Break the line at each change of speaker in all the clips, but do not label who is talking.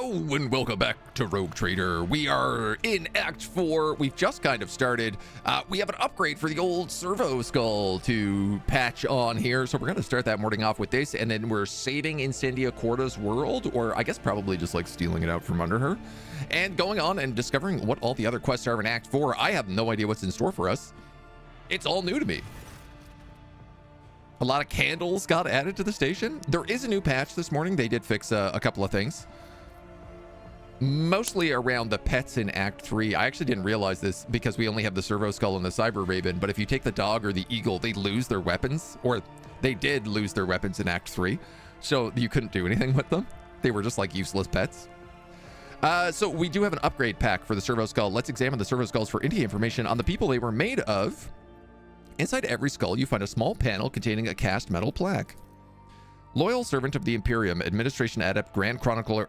Hello and welcome back to Rogue Trader. We are in Act 4. We've just kind of started. We have an upgrade for the old servo skull to patch on here. So we're going to start that morning off with this. And then we're saving Incedia Corda's world, or I guess probably just like stealing it out from under her. And going on and discovering what all the other quests are in Act 4. I have no idea what's in store for us. It's all new to me. A lot of candles got added to the station. There is a new patch this morning. They did fix a couple of things. Mostly around the pets in Act 3. I actually didn't realize this because we only have the servo skull and the cyber raven, but if you take the dog or the eagle, they lose their weapons, or they did lose their weapons in Act 3. So you couldn't do anything with them. They were just like useless pets. So we do have an upgrade pack for the servo skull. Let's examine the servo skulls for indie information on the people they were made of. Inside every skull, you find a small panel containing a cast metal plaque. Loyal servant of the Imperium, administration adept, Grand Chronicler,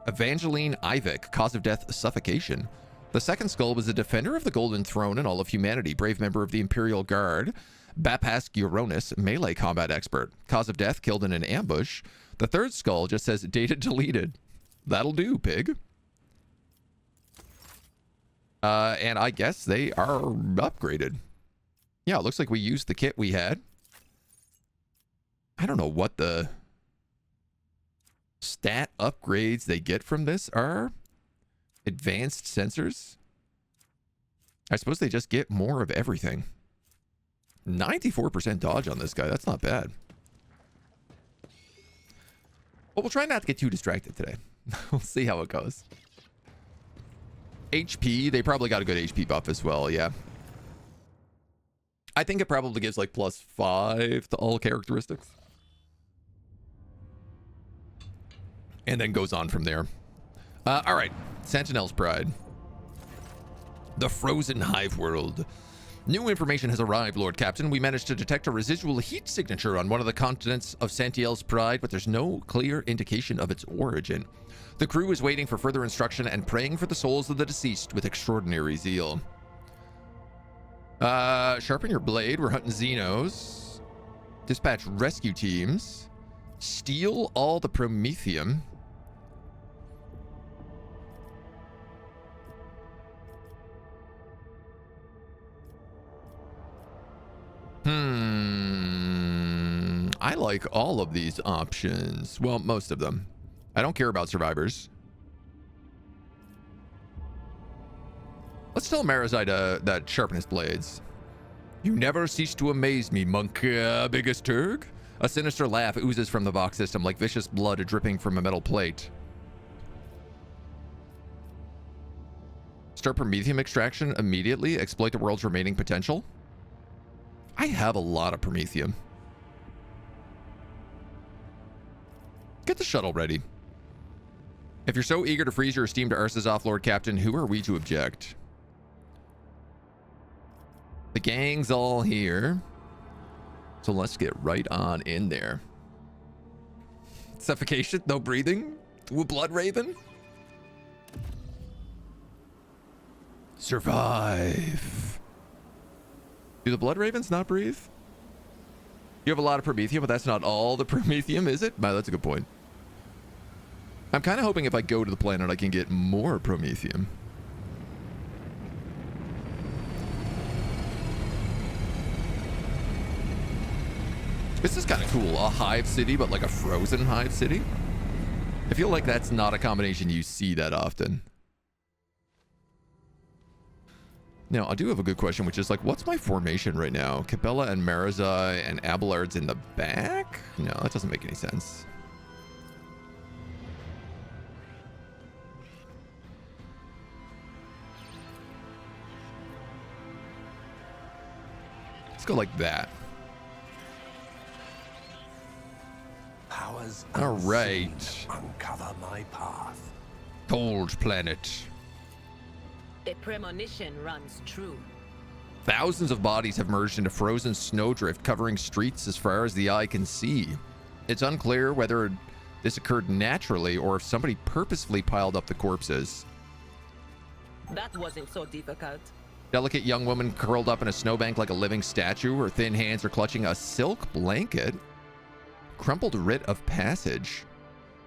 Evangeline Ivik, cause of death, suffocation. The second skull was a defender of the Golden Throne and all of humanity, brave member of the Imperial Guard, Bapask Koronus, melee combat expert, cause of death, killed in an ambush. The third skull just says dated deleted. That'll do, pig. And I guess they are upgraded. Yeah, it looks like we used the kit we had. I don't know what the stat upgrades they get from this are. Advanced sensors. I suppose they just get more of everything. 94% dodge on this guy. That's not bad. Well, we'll try not to get too distracted today. We'll see how it goes. HP. They probably got a good HP buff as well. Yeah. I think it probably gives like +5 to all characteristics. And then goes on from there. All right. Sentinel's Pride. The Frozen Hive World. New information has arrived, Lord Captain. We managed to detect a residual heat signature on one of the continents of Sentinel's Pride, but there's no clear indication of its origin. The crew is waiting for further instruction and praying for the souls of the deceased with extraordinary zeal. Sharpen your blade. We're hunting Xenos. Dispatch rescue teams. Steal all the Promethium. I like all of these options. Well, most of them. I don't care about survivors. Let's tell Marazai that sharpen his blades. You never cease to amaze me, monk, biggest turg. A sinister laugh oozes from the box system like vicious blood dripping from a metal plate. Start Promethium extraction immediately. Exploit the world's remaining potential. I have a lot of Promethium. Get the shuttle ready. If you're so eager to freeze your esteemed arses off, Lord Captain, who are we to object? The gang's all here. So let's get right on in there. Suffocation, no breathing. Blood Raven. Survive. Do the Blood Ravens not breathe? You have a lot of Promethium, but that's not all the Promethium, is it? That's a good point. I'm kind of hoping if I go to the planet, I can get more Promethium. This is kind of cool. A hive city, but like a frozen hive city. I feel like that's not a combination you see that often. Now, I do have a good question, which is like, what's my formation right now? Cabela and Marazai and Abelard's in the back? No, that doesn't make any sense. Let's go like that.
Powers
all right.
Uncover my path.
Cold planet.
A premonition runs true.
Thousands of bodies have merged into frozen snowdrift covering streets as far as the eye can see. It's unclear whether this occurred naturally or if somebody purposefully piled up the corpses.
That wasn't so difficult.
Delicate young woman curled up in a snowbank like a living statue. Her thin hands are clutching a silk blanket. Crumpled writ of passage.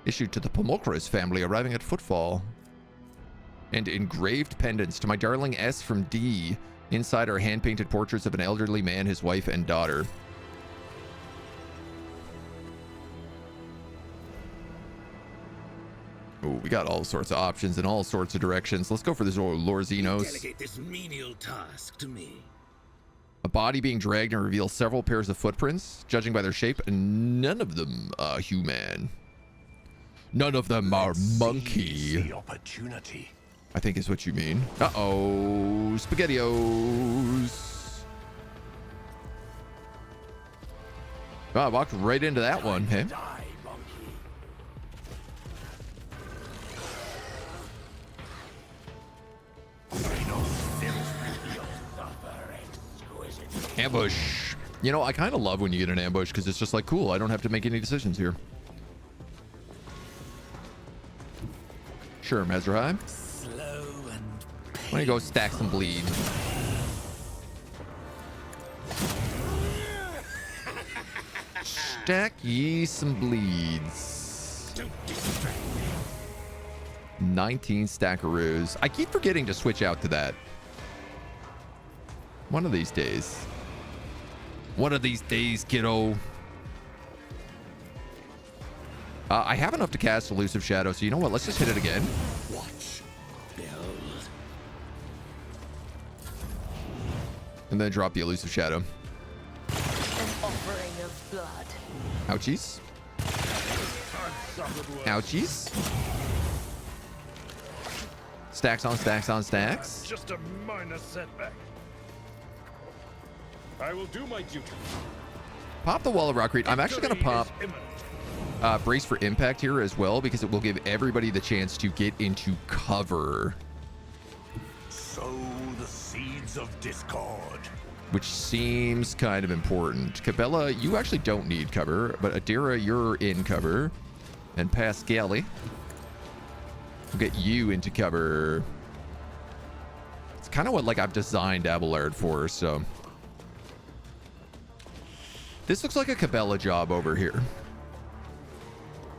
Issued to the Pomokris family arriving at Footfall. And engraved pendants to my darling S from D. Inside are hand-painted portraits of an elderly man, his wife, and daughter. Oh, we got all sorts of options in all sorts of directions. Let's go for this Lorzinos.
Delegate this menial task to me.
A body being dragged and reveals several pairs of footprints. Judging by their shape, none of them are human. None of them are monkey.
The opportunity.
I think is what you mean. Uh-oh. SpaghettiOs. Oh, I walked right into that one. Hey.
Die, monkey.
Ambush. You know, I kind of love when you get an ambush because it's just like, cool, I don't have to make any decisions here. Sure, Mezrahai.
Slow and
Why don't you go stack some bleed? Stack ye some bleeds.
don't distract me.
19 stackaroos. I keep forgetting to switch out to that. One of these days. One of these days, kiddo. I have enough to cast Elusive Shadow, so you know what? Let's just hit it again.
Watch, build.
And then drop the Elusive Shadow.
An offering of blood.
Ouchies. Ouchies. Stacks on stacks on stacks.
Just a minor setback. I will do my duty.
Pop the Wall of Rockreed. I'm actually going to pop
Victory is imminent.
Brace for Impact here as well, because it will give everybody the chance to get into cover,
Sow the seeds of discord.
which seems kind of important. Cabela, you actually don't need cover, but Adira, you're in cover. And Pascali, we'll get you into cover. It's kind of what like I've designed Abelard for, so. This looks like a Cabela job over here.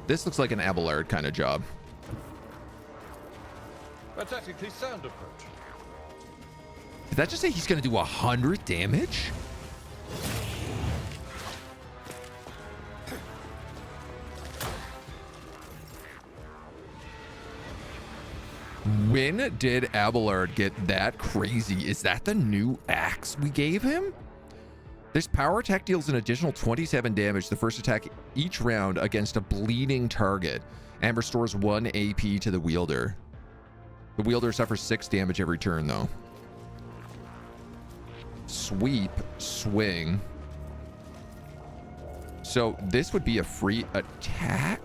This looks like an Abelard kind of job.
A tactically sound approach.
Did that just say he's going to do 100 damage? When did Abelard get that crazy? Is that the new axe we gave him? This power attack deals an additional 27 damage the first attack each round against a bleeding target and restores 1 AP to the wielder. The wielder suffers 6 damage every turn though. Sweep, swing. So this would be a free attack?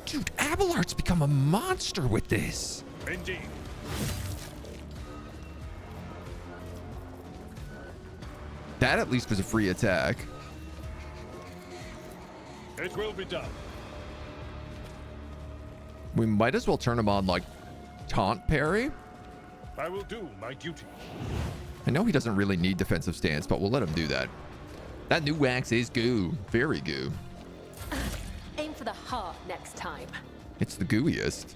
Dude, Abelard's become a monster with this.
Indeed.
That at least was a free attack.
It will be done.
We might as well turn him on like taunt parry.
I will do my duty.
I know he doesn't really need defensive stance, but we'll let him do that. That new axe is goo. Very goo.
Aim for the heart next time.
It's the gooeyest.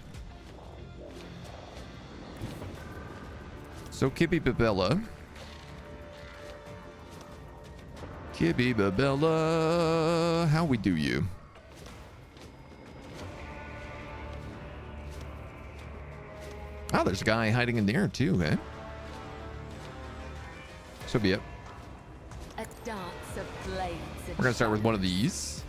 So Kibby Babella. Kibby Babella. How we do you? Oh, there's a guy hiding in there too, eh? So be it.
A dance of blades.
We're gonna start with one of these.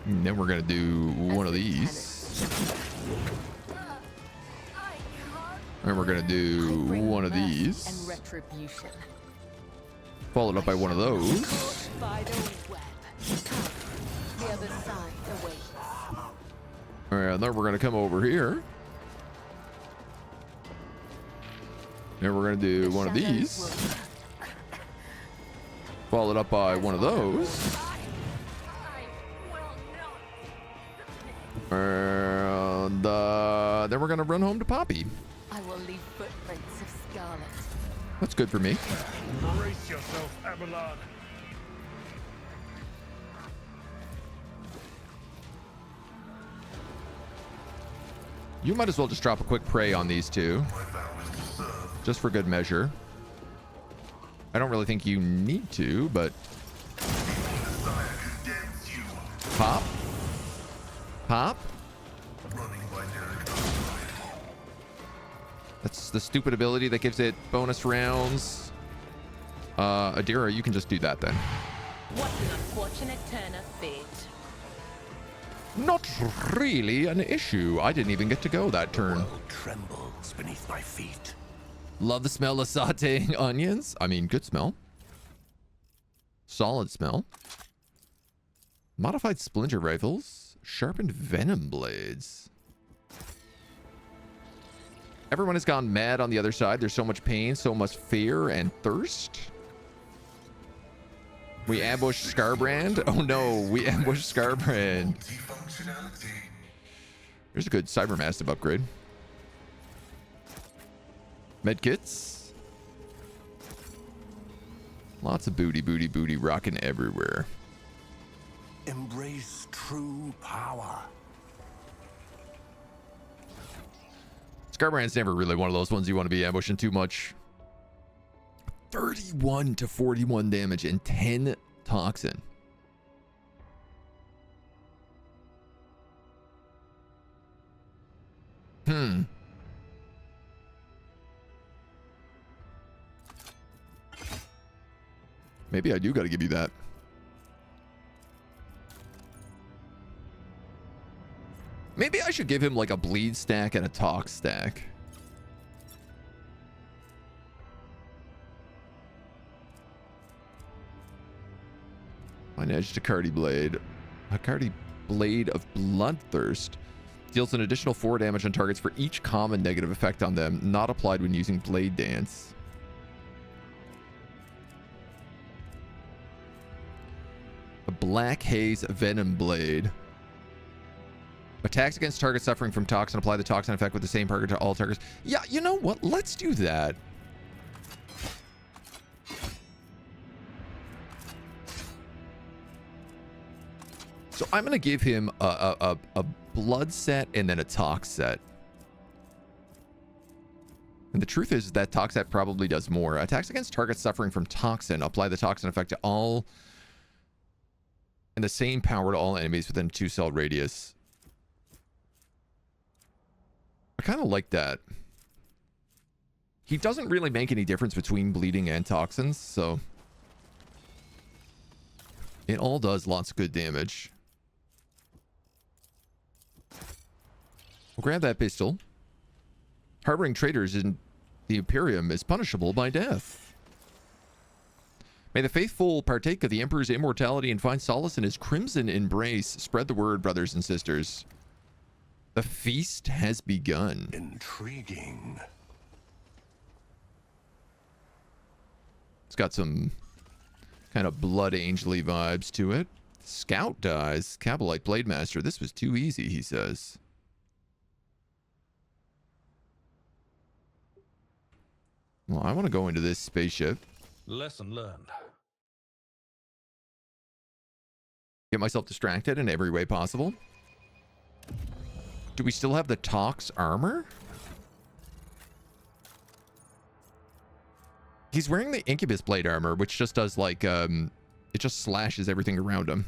And then we're gonna do one of these. And we're gonna do one of these.
And retribution.
Followed up by one of those.
By the web. The other side awaits.
And then we're gonna come over here. And we're gonna do one of these. Followed up by one of those. And then we're gonna run home to Poppy.
I will leave footprints of scarlet.
That's good for me.
Brace yourself, Abelard.
You might as well just drop a quick prey on these two. Just for good measure. I don't really think you need to, but... Pop. Pop. That's the stupid ability that gives it bonus rounds. Adira, you can just do that then.
What an unfortunate turn of fate.
Not really an issue. I didn't even get to go that turn.
The world trembles beneath my feet.
Love the smell of sauteing onions. I mean, good smell. Solid smell. Modified splinter rifles. Sharpened venom blades. Everyone has gone mad on the other side. There's so much pain, so much fear and thirst. We ambushed Scarbrand. Oh no, we ambushed Scarbrand. Here's a good Cybermassive upgrade. Medkits. Lots of booty, booty, booty rocking everywhere.
Embrace true power.
Scarbrand's never really one of those ones you want to be ambushing too much. 31 to 41 damage and 10 toxin. Maybe I do got to give you that. Maybe I should give him like a bleed stack and a tox stack. Fine edge to Cardi Blade. A Cardi Blade of Bloodthirst deals an additional 4 damage on targets for each common negative effect on them, not applied when using Blade Dance. A Black Haze Venom Blade. Attacks against targets suffering from toxin. Apply the toxin effect with the same target to all targets. Yeah, you know what? Let's do that. So I'm going to give him a blood set and then a tox set. And the truth is that tox set probably does more. Attacks against targets suffering from toxin. Apply the toxin effect to all... and the same power to all enemies within a 2-cell radius. I kind of like that. He doesn't really make any difference between bleeding and toxins, so... it all does lots of good damage. We'll grab that pistol. Harboring traitors in the Imperium is punishable by death. May the faithful partake of the Emperor's immortality and find solace in his crimson embrace. Spread the word, brothers and sisters. The feast has begun.
Intriguing.
It's got some kind of blood angel-y vibes to it. Scout dies. Cabalite Blade Master. This was too easy, he says. Well, I want to go into this spaceship.
Lesson learned.
Get myself distracted in every way possible. Do we still have the Tox armor? He's wearing the Incubus Blade armor, which just does like, it just slashes everything around him.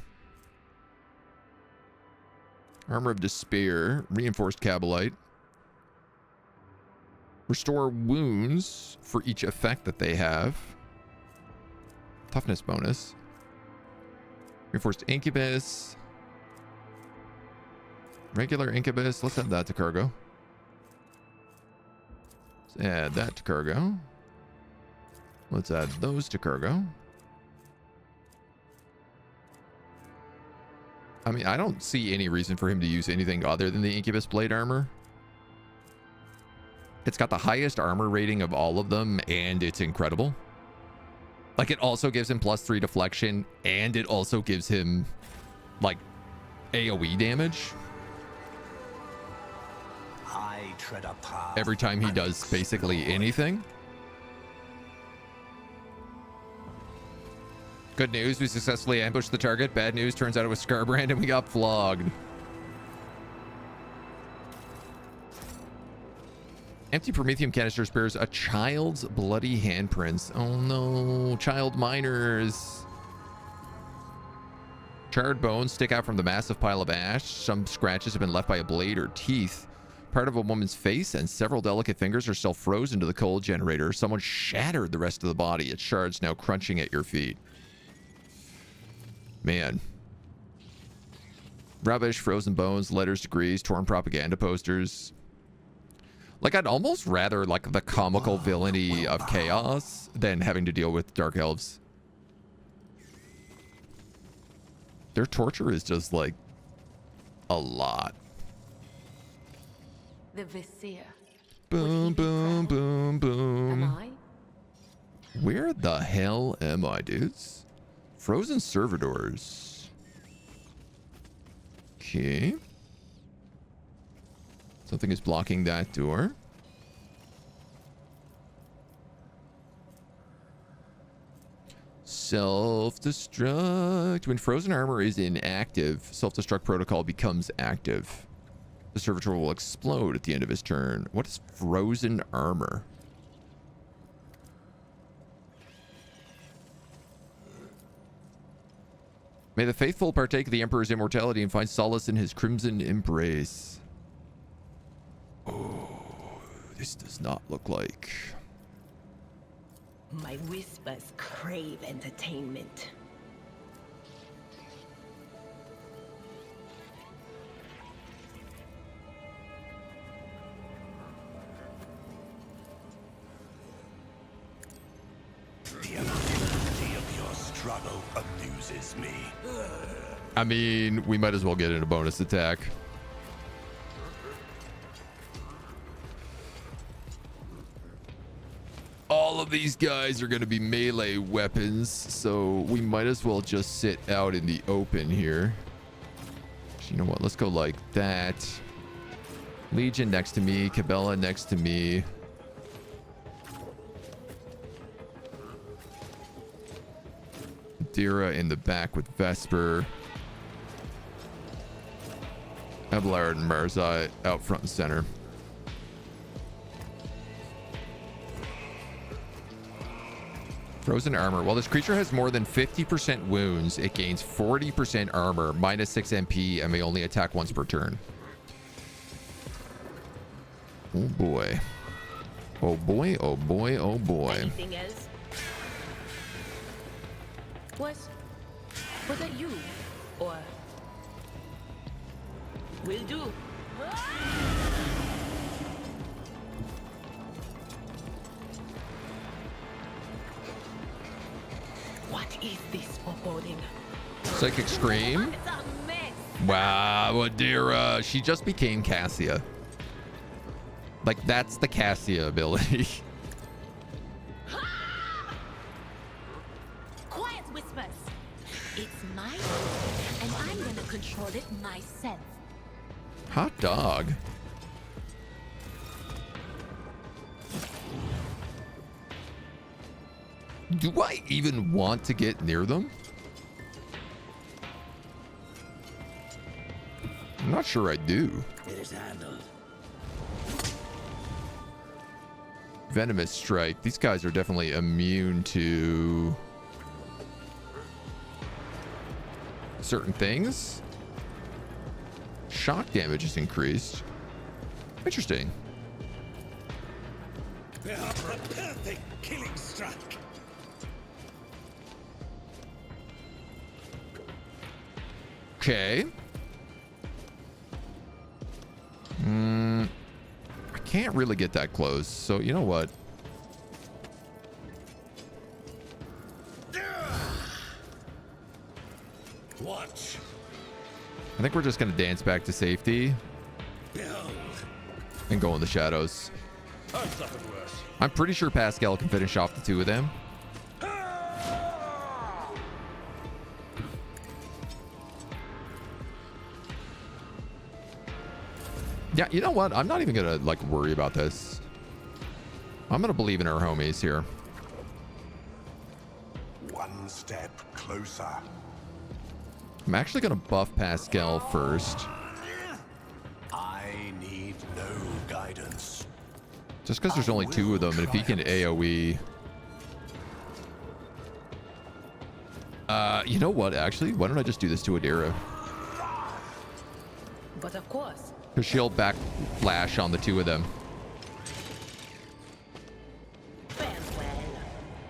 Armor of Despair. Reinforced Cabalite. Restore wounds for each effect that they have. Toughness bonus. Reinforced Incubus. Regular Incubus. Let's add that to cargo. Let's add that to cargo. Let's add those to cargo. I mean, I don't see any reason for him to use anything other than the Incubus Blade armor. It's got the highest armor rating of all of them, and it's incredible. Like, it also gives him +3 deflection, and it also gives him, like, AoE damage.
I tread a path
Every time he does basically anything. Good news, we successfully ambushed the target. Bad news, turns out it was Scarbrand and we got flogged. Empty Promethium canister spares a child's bloody handprints. Oh no, child miners. Charred bones stick out from the massive pile of ash. Some scratches have been left by a blade or teeth. Part of a woman's face and several delicate fingers are still frozen to the cold generator. Someone shattered the rest of the body. Its shards now crunching at your feet. Man. Rubbish, frozen bones, letters, degrees, torn propaganda posters. Like, I'd almost rather, like, the comical villainy of chaos than having to deal with dark elves. Their torture is just, like, a lot.
The Vizier.
Boom, boom, boom, boom.
Am I?
Where the hell am I, dudes? Frozen servitors. Okay. Something is blocking that door. Self-destruct. When frozen armor is inactive, self-destruct protocol becomes active. The servitor will explode at the end of his turn. What is frozen armor? May the faithful partake of the Emperor's immortality and find solace in his crimson embrace. Oh, this does not look like...
My whispers crave entertainment.
The absurdity of your struggle amuses me.
I mean, we might as well get in a bonus attack. All of these guys are going to be melee weapons, so we might as well just sit out in the open here. You know what? Let's go like that. Legion next to me. Cabela next to me. Dira in the back with Vesper. Abelard and Marzai out front and center. Frozen armor. While this creature has more than 50% wounds, it gains 40% armor, minus 6 MP, and may only attack once per turn. Oh boy. Oh boy, oh boy, oh boy.
Anything else? Was that you? Or... Will do. What is this foreboding?
Psychic Scream.
It's a mess.
Wow, Adira. She just became Cassia. Like, that's the Cassia ability.
Quiet, whispers. It's mine, and I'm gonna control it myself.
Hot dog. Do I even want to get near them? I'm not sure I do.
It is handled.
Venomous Strike. These guys are definitely immune to certain things. Shock damage is increased. Interesting.
They are a perfect killing strike.
Okay. I can't really get that close, so you know what?
Watch.
I think we're just gonna dance back to safety
Behold.
and go in the shadows.
I've suffered worse.
I'm pretty sure Pascal can finish off the two of them. Yeah, you know what? I'm not even gonna like worry about this. I'm gonna believe in our homies here.
One step closer.
I'm actually gonna buff Pascal first
I need no guidance.
Just because there's only 2 of them, and if he can AoE... you know what, actually? Why don't I just do this to Adira?
But of course.
Because she'll back flash on the 2 of them.
Farewell.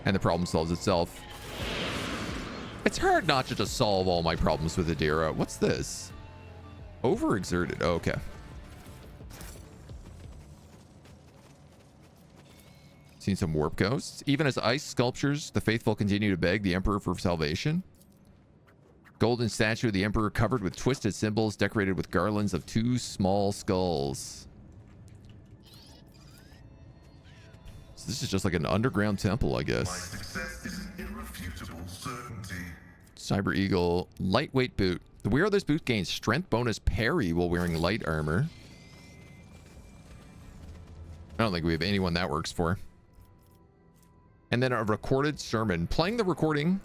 And the problem solves itself. It's hard not to just solve all my problems with Adira. What's this? Overexerted. Oh, okay. Seen some warp ghosts. Even as ice sculptures, the faithful continue to beg the Emperor for salvation. Golden statue of the Emperor covered with twisted symbols, decorated with garlands of 2 small skulls. So this is just like an underground temple, I guess.
My success is an irrefutable certainty.
Cyber Eagle, lightweight boot. The wearer of this boot gains strength bonus parry while wearing light armor. I don't think we have anyone that works for. And then a recorded sermon. Playing the recording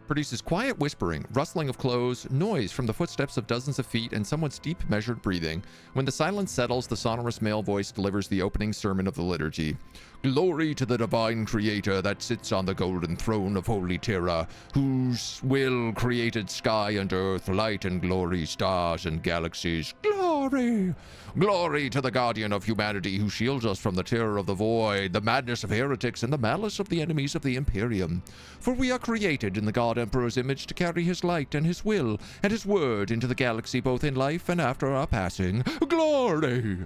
produces quiet whispering, rustling of clothes, noise from the footsteps of dozens of feet, and someone's deep, measured breathing. When the silence settles, the sonorous male voice delivers the opening sermon of the liturgy. Glory to the divine creator that sits on the golden throne of holy Terra, whose will created sky and earth, light and glory, stars and galaxies. Glory! Glory to the guardian of humanity who shields us from the terror of the void, the madness of heretics, and the malice of the enemies of the Imperium. For we are created in the God Emperor's image to carry his light and his will and his word into the galaxy both in life and after our passing. Glory!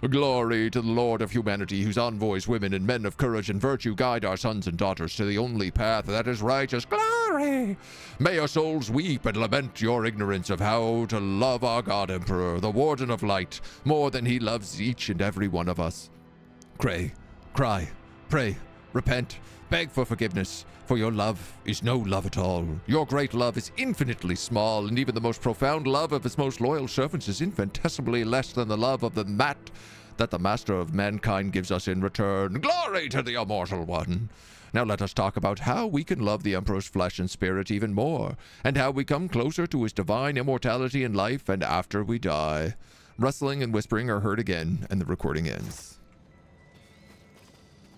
Glory to the Lord of humanity whose envoys, women, and men of courage and virtue guide our sons and daughters to the only path that is righteous. Glory! May our souls weep and lament your ignorance of how to love our God Emperor, the Warden of Light, more than he loves each and every one of us. Cry, pray, repent, beg for forgiveness, for your love is no love at all. Your great love is infinitely small, and even the most profound love of his most loyal servants is infinitesimally less than the love of the that the master of mankind gives us in return. Glory to the immortal one! Now let us talk about how we can love the Emperor's flesh and spirit even more, and how we come closer to his divine immortality in life and after we die. Rustling and whispering are heard again, and the recording ends.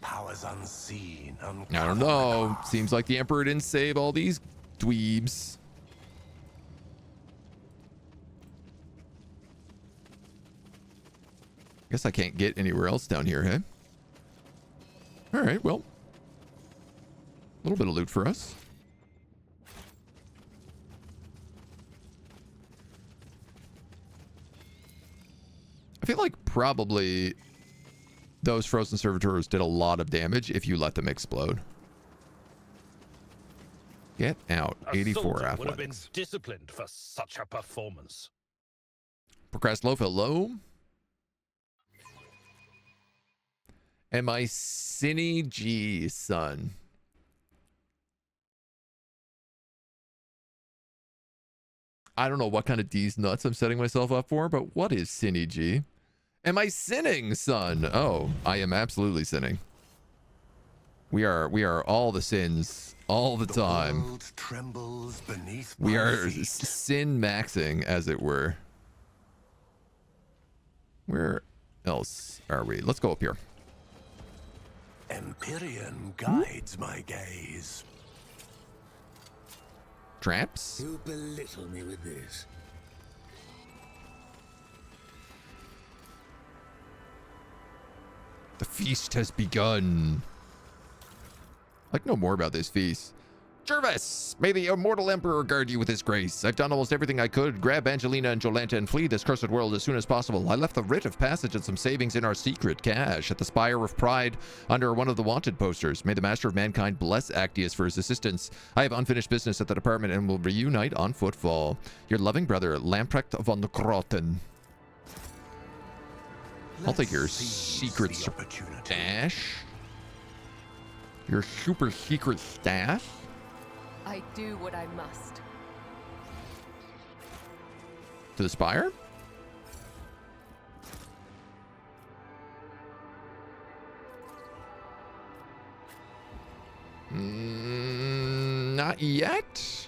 Powers unseen.
I don't know. Seems like the Emperor didn't save all these dweebs. Guess I can't get anywhere else down here, hey? Alright, well. A little bit of loot for us. I feel like probably those frozen servitors did a lot of damage if you let them explode. Get out. 84
soldier would have been
athletics.
disciplined for such a performance.
Procrastinate hello. Am I Cinny G, son? I don't know what kind of D's nuts I'm setting myself up for, but what is Cinny G? Am I sinning, son? Oh, I am absolutely sinning. We are all the sins all the time.
World trembles beneath
We
my
are
feet.
sin maxing, as it were. Where else are we? Let's go up here.
Imperium guides my gaze.
Traps?
You belittle me with this.
The feast has begun. I'd like to know more about this feast. Jervis, may the immortal Emperor guard you with his grace. I've done almost everything I could. Grab Angelina and Jolanta and flee this cursed world as soon as possible. I left the writ of passage and some savings in our secret cache at the Spire of Pride under one of the wanted posters. May the Master of Mankind bless Actius for his assistance. I have unfinished business at the department and will reunite on footfall. Your loving brother, Lamprecht von Krotten. I'll take your secret stash. Your super secret stash?
I do what I must.
To the Spire? Not yet.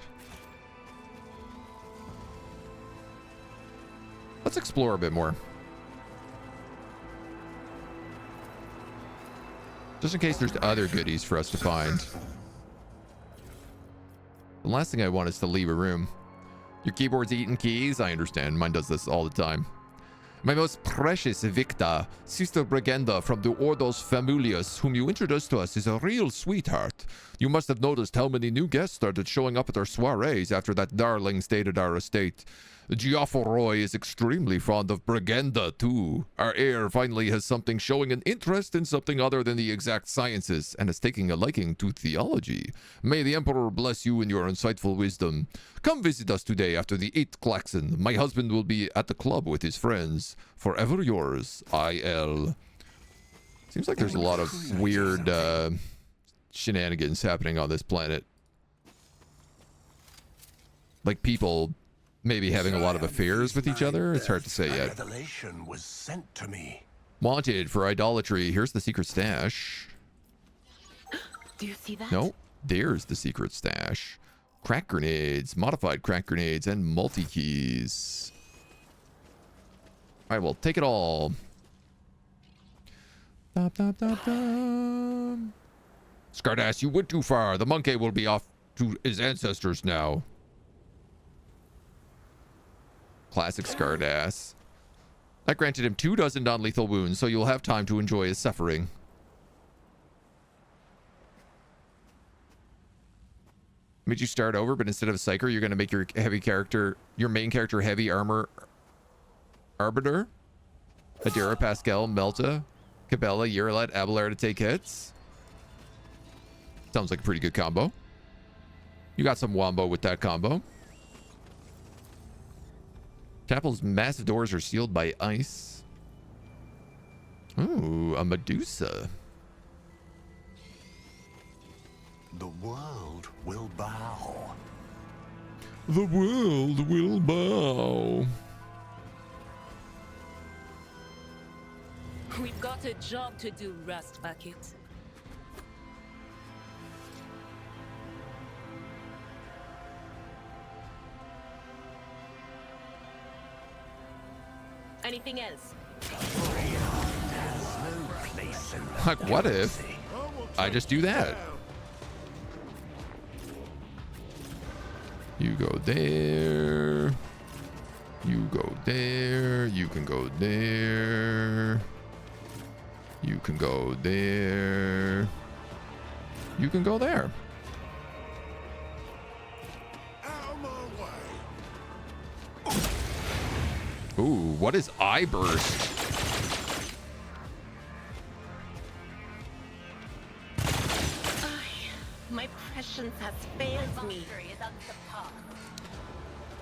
Let's explore a bit more. Just in case there's other goodies for us to find. The last thing I want is to leave a room. Your keyboard's eating keys? I understand. Mine does this all the time. My most precious Victa, Sister Brigenda from the Ordos Familius, whom you introduced to us, is a real sweetheart. You must have noticed how many new guests started showing up at our soirees after that darling stayed at our estate. Giafforoy is extremely fond of Brigenda, too. Our heir finally has something showing an interest in something other than the exact sciences, and is taking a liking to theology. May the Emperor bless you in your insightful wisdom. Come visit us today after the 8th klaxon. My husband will be at the club with his friends. Forever yours, I.L. Seems like there's a lot of weird shenanigans happening on this planet. Like people maybe having a lot of affairs with each other. It's hard to say yet.
Revelation was sent to me.
Wanted for idolatry. Here's the secret stash.
Do you see that?
No, there's the secret stash. Crack grenades, modified crack grenades, and multi-keys. I will take it all. Scardass, you went too far. The monkey will be off to his ancestors now. Classic Scardass. That granted him 24 non-lethal wounds, so you'll have time to enjoy his suffering. Made you start over, but instead of a psyker, you're going to make your main character heavy armor arbiter. Adira, Pascal, Melta, Cabela, Urilet, Abelard to take hits. Sounds like a pretty good combo. You got some wombo with that combo. Chapel's massive doors are sealed by ice. Ooh, a Medusa.
The world will bow.
The world will bow.
We've got a job to do, Rust Bucket. Anything else?
Like, what if I just do that? You go there. You go there. You can go there. You can go there. You can go there. Ooh, what is eye burst?
My prescience has failed me.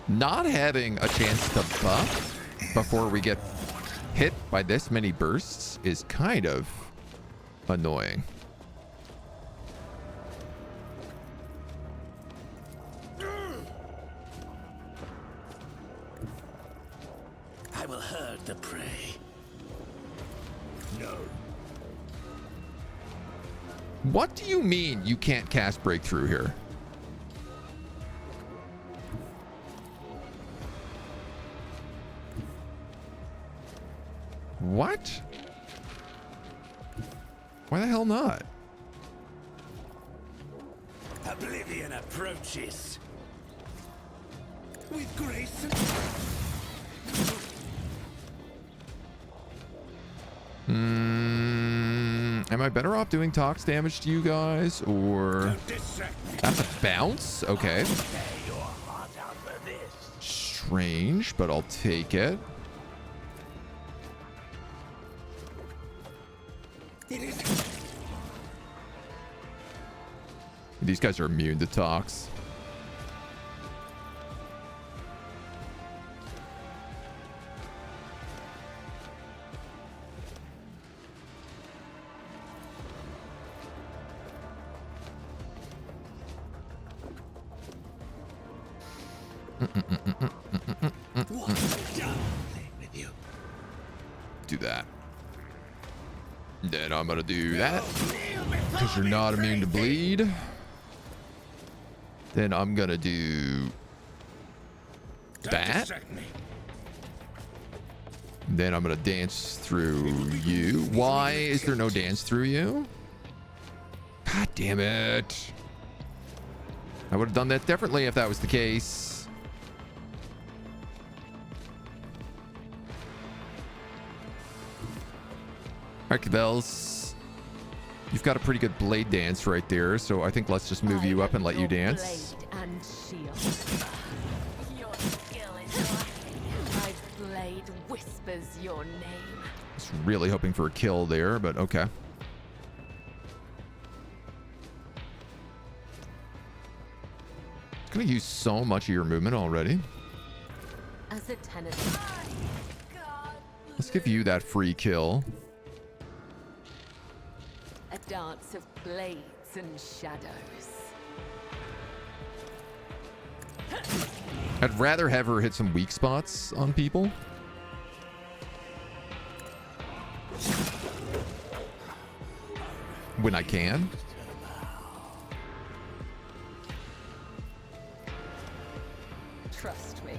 Not having a chance to buff before we get hit by this many bursts is kind of annoying.
I will herd the prey. No.
What do you mean you can't cast breakthrough here? What? Why the hell not?
Oblivion approaches. With grace and...
Am I better off doing tox damage to you guys, or... That's a bounce? Okay. Strange, but I'll take it. These guys are immune to tox. Do that. Then I'm gonna do that because you're not immune to bleed. Then I'm gonna do that. Then I'm gonna dance through you. Why is there no dance through you? God damn it. I would have done that differently if that was the case. All right, Cabels. You've got a pretty good blade dance right there, so I think let's just move you up and let you dance.
Blade and shield. Your skill is my blade whispers your name.
I was really hoping for a kill there, but okay. Gonna use so much of your movement already.
As a tenant.
Let's give you that free kill.
A dance of blades and shadows.
I'd rather have her hit some weak spots on people. When I can.
Trust me.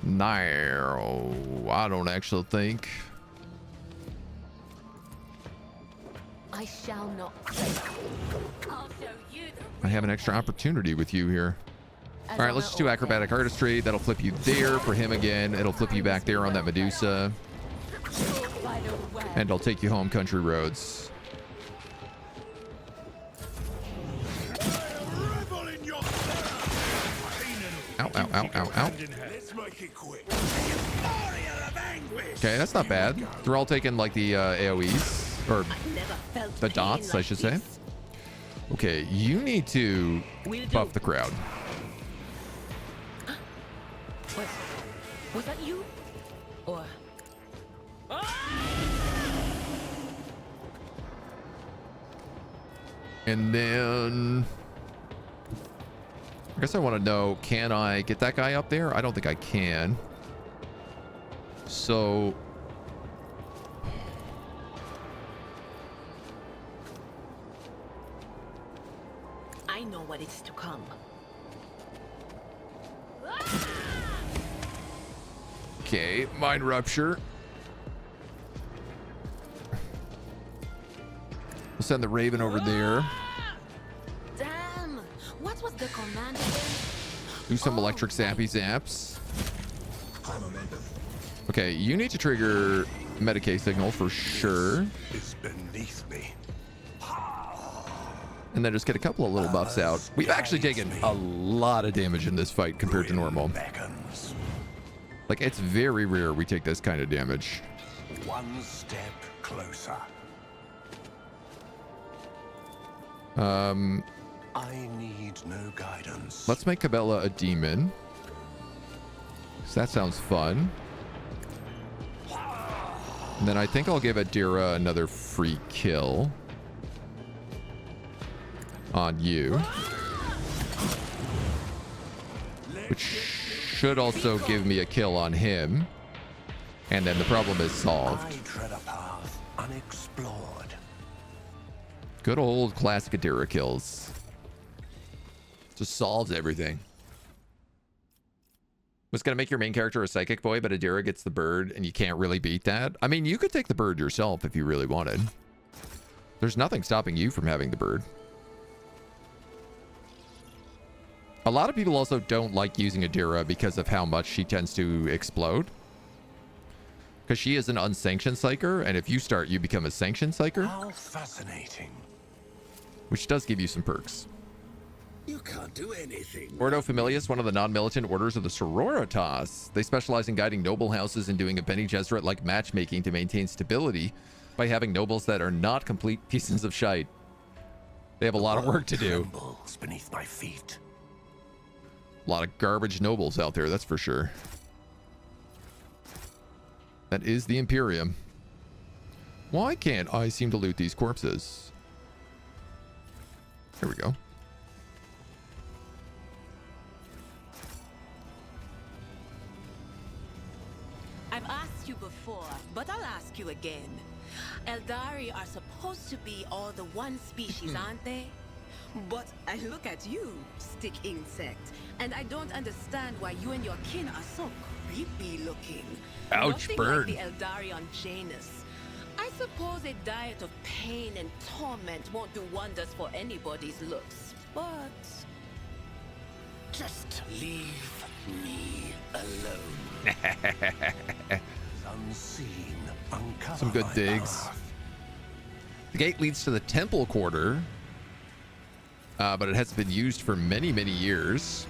No, I don't actually think.
I shall not fail.
I'll show you
I
the
have an extra opportunity with you here. All right, let's just do acrobatic artistry. That'll flip you there for him again. It'll flip you back there on that Medusa. And I'll take you home country roads. Ow, ow, ow, ow, ow.
Let's make it quick.
Okay, that's not bad. They're all taking like the AoEs, or
Never felt
the
pain
dots, I
like
should say.
this.
Okay, you need to
Will do.
buff the crowd.
Was that you? Or
And then I guess I want to know, can I get that guy up there? I don't think I can. So
I know what is to come.
okay, mind rupture. We'll send the Raven over there.
Damn! What was the command again?
Do some electric zappy zaps. Okay, you need to trigger Medicae signal for sure.
Is beneath me.
And then just get a couple of little buffs out. We've actually taken a lot of damage in this fight compared to normal.
Beckons.
Like, it's very rare we take this kind of damage.
One step closer. I need no guidance.
Let's make Cabela a demon. 'Cause that sounds fun. And then I think I'll give Adira another free kill on you. Which should also give me a kill on him. And then the problem is solved.
I tread a path unexplored.
Good old classic Adira kills. Just solves everything. Was gonna make your main character a psychic boy, but Adira gets the bird and you can't really beat that. I mean, you could take the bird yourself if you really wanted. There's nothing stopping you from having the bird. A lot of people also don't like using Adira because of how much she tends to explode. Because she is an unsanctioned psyker, and if you start, you become a sanctioned psyker.
How fascinating.
Which does give you some perks.
You can't do anything.
Ordo Familius, one of the non-militant orders of the Sororitas. They specialize in guiding noble houses and doing a Bene Gesserit-like matchmaking to maintain stability by having nobles that are not complete pieces of shite. They have a lot of work to do.
Trembles beneath my feet.
A lot of garbage nobles out there, that's for sure. That is the Imperium. Why can't I seem to loot these corpses? Here we go.
I've asked you before, but I'll ask you again. Eldari are supposed to be all the one species, aren't they? But I look at you, stick insect, and I don't understand why you and your kin are so creepy looking.
Ouch,
Nothing
bird.
like the Eldari on Janus. I suppose a diet of pain and torment won't do wonders for anybody's looks, but
Just leave me alone. Unseen, uncover
Some good
my
digs.
path.
The gate leads to the temple quarter, but it has been used for many, many years.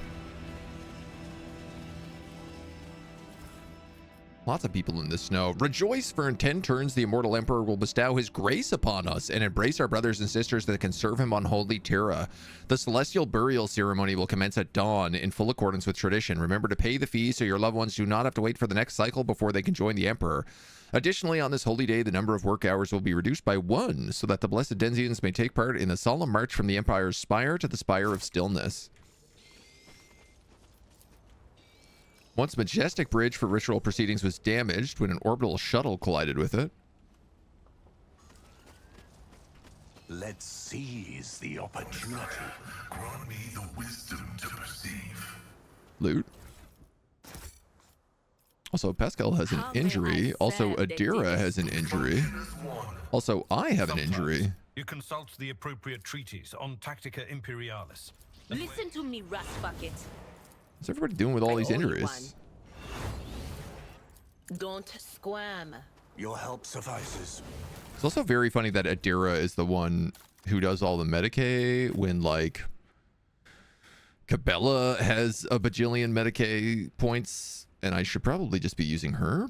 Lots of people in the snow. Rejoice, for in 10 turns the immortal emperor will bestow his grace upon us and embrace our brothers and sisters that can serve him on holy Terra. The celestial burial ceremony will commence at dawn in full accordance with tradition. Remember to pay the fee so your loved ones do not have to wait for the next cycle before they can join the emperor. Additionally, on this holy day, the number of work hours will be reduced by 1 so that the blessed Denzians may take part in the solemn march from the empire's spire to the spire of stillness. Once majestic bridge for ritual proceedings was damaged when an orbital shuttle collided with it.
Let's seize the opportunity.
Grant me the wisdom to perceive.
Loot. Also, Pascal has an
How may
injury.
I
Also,
stand
Adira
against
has an injury. Also, I have an
Sometimes
injury.
You consult the appropriate treaties on Tactica Imperialis.
listen to me, Rust Bucket.
What's everybody doing with all these
I owe you
injuries?
Don't squirm.
Your help suffices.
It's also very funny that Adira is the one who does all the Medicae when, like, Cabela has a bajillion Medicae points, and I should probably just be using her.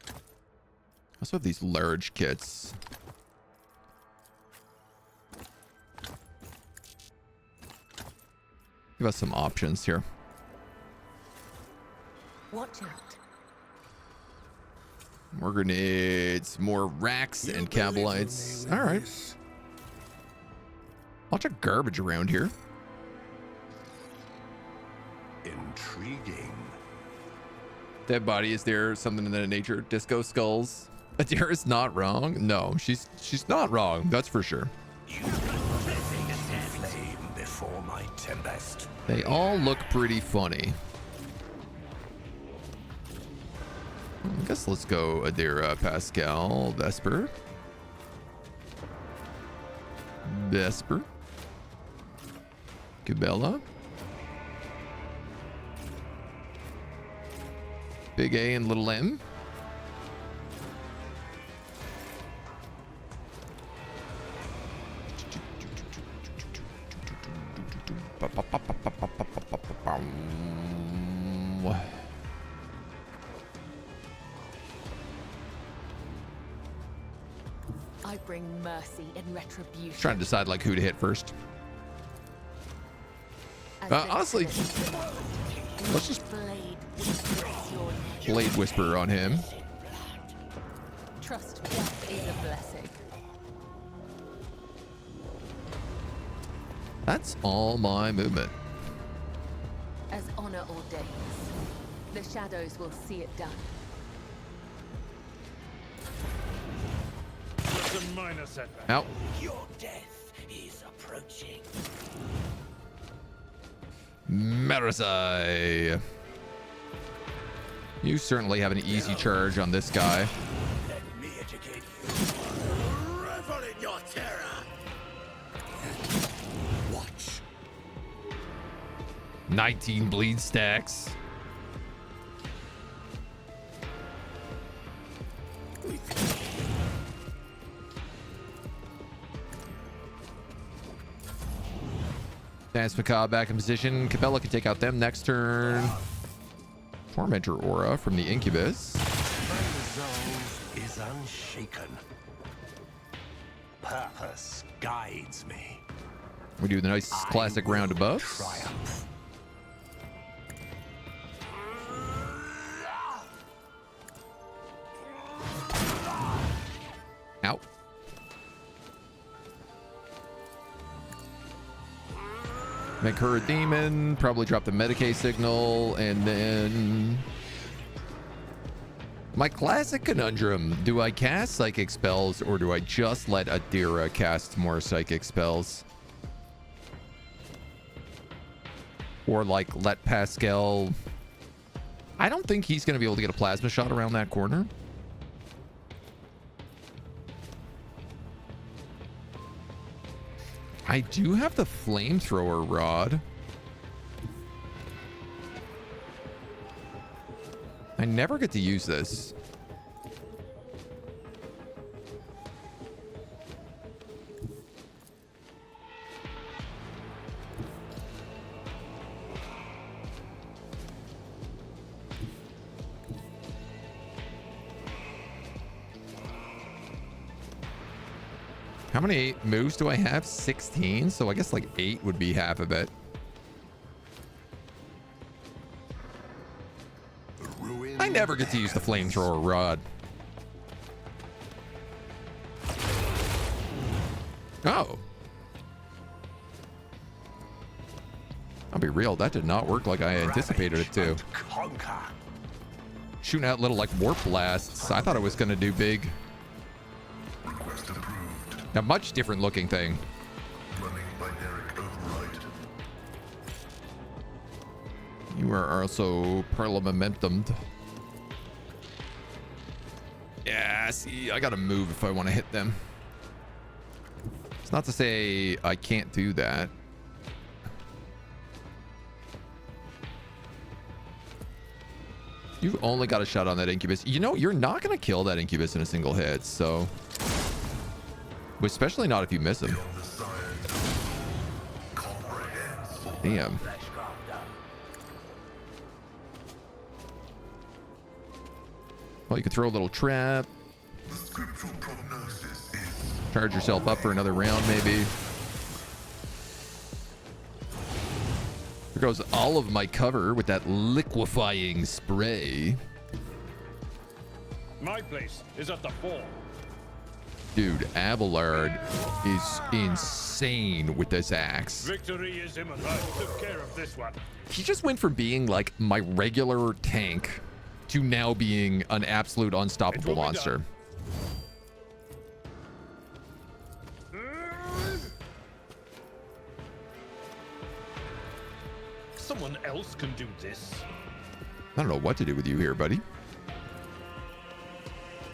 I also have these large kits. Give us some options here.
Watch out.
More grenades, more racks and cabalites. All right. Lots of garbage around here.
Intriguing.
Dead body is there. Something in that nature. Disco skulls. Adira's not wrong. No, she's not wrong. That's for sure.
Flame before my tempest.
They all look pretty funny. I guess let's go Adira, Pascal, Vesper. Cabela. Big A and little M.
I bring mercy and retribution.
Trying to decide like who to hit first.
As
Honestly, let's just
blade whispers your name.
Blade Whisper on him.
Trust death is a blessing.
That's all my movement.
As honor ordains, the shadows will see it done.
It's a minor setback.
Out.
Your death is approaching.
Marisai. You certainly have an easy charge on this guy.
Let me educate you. Revel in your terror. Watch.
19 bleed stacks. Dance Macabre back in position. Cabela can take out them next turn. Tormentor Aura from the Incubus.
My resolve is unshaken. Purpose guides me.
We do the nice classic round of buffs.
Triumph.
Out. Make her a demon. Probably drop the Medicae signal. And then... my classic conundrum. Do I cast psychic spells or do I just let Adira cast more psychic spells? Or like let Pascal... I don't think he's going to be able to get a plasma shot around that corner. I do have the flamethrower rod. I never get to use this. How many moves do I have? 16. So I guess like 8 would be half of it. I never get to use the flamethrower rod. Oh. I'll be real. That did not work like I anticipated it to. Shooting out little like warp blasts. I thought it was going to do big.
Request approved.
A much different looking thing.
Running binary override.
You are also parliamentumed. Yeah, see, I gotta move if I want to hit them. It's not to say I can't do that. You've only got a shot on that incubus. You know, you're not gonna kill that incubus in a single hit, so... Especially not if you miss him. Damn. Well, you could throw a little trap. Charge yourself up for another round, maybe. There goes all of my cover with that liquefying spray.
My place is at the fore.
Dude, Abelard is insane with this axe.
Victory is imminent. I took care of this one.
He just went from being like my regular tank to now being an absolute unstoppable monster.
Someone else can do this.
I don't know what to do with you here, buddy.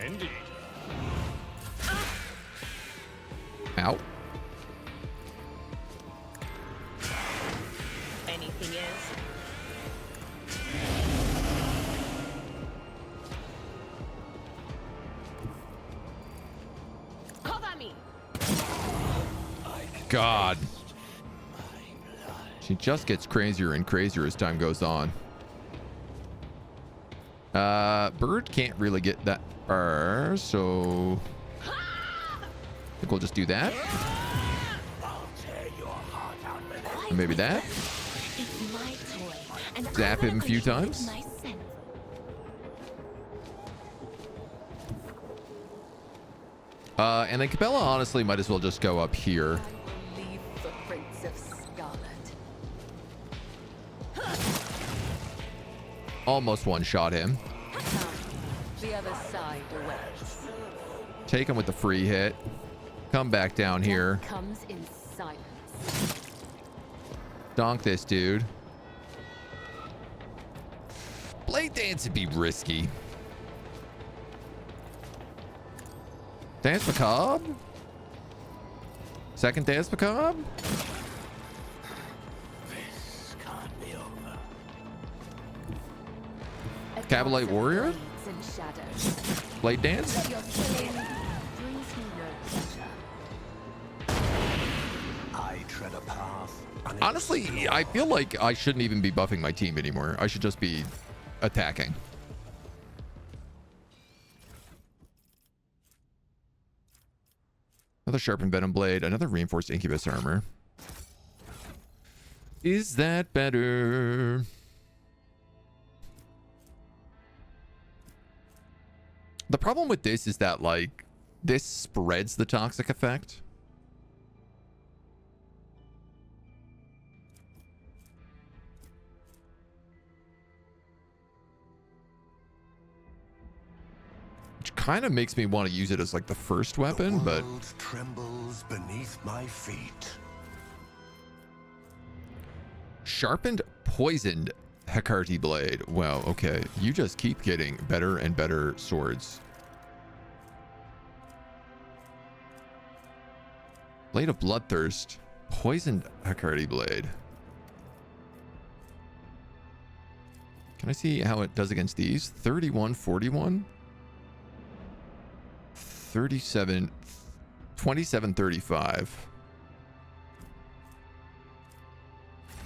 Indeed.
Ow.
Anything else? Cover me.
God. She just gets crazier and crazier as time goes on. Bird can't really get that far, so I think we'll just do that. And maybe that.
It's my toy, and
Zap
I'm
him a
gonna
few
control it
times.
myself.
And then Capella honestly might as well just go up here.
I will leave footprints of scarlet.
Almost one-shot him.
Come, the other side awaits.
Take him with the free hit. Come back down here.
Comes in silence.
Donk this dude. Blade Dance would be risky. Dance Macabre? Second Dance Macabre?
This can't be over.
Cavalite Warrior?
Blades and shadows.
Blade Dance?
Your killing brings me no pleasure.
I tread a path.
Honestly, I feel like I shouldn't even be buffing my team anymore. I should just be attacking. Another sharpened venom blade, another reinforced incubus armor. Is that better? The problem with this is that, like, this spreads the toxic effect. Which kind of makes me want to use it as like the first weapon, but
The world trembles beneath my feet.
sharpened poisoned Hecate blade. Wow, okay. You just keep getting better and better swords. Blade of Bloodthirst. Poisoned Akari blade. Can I see how it does against these? 31, 41, 37, 27, 35.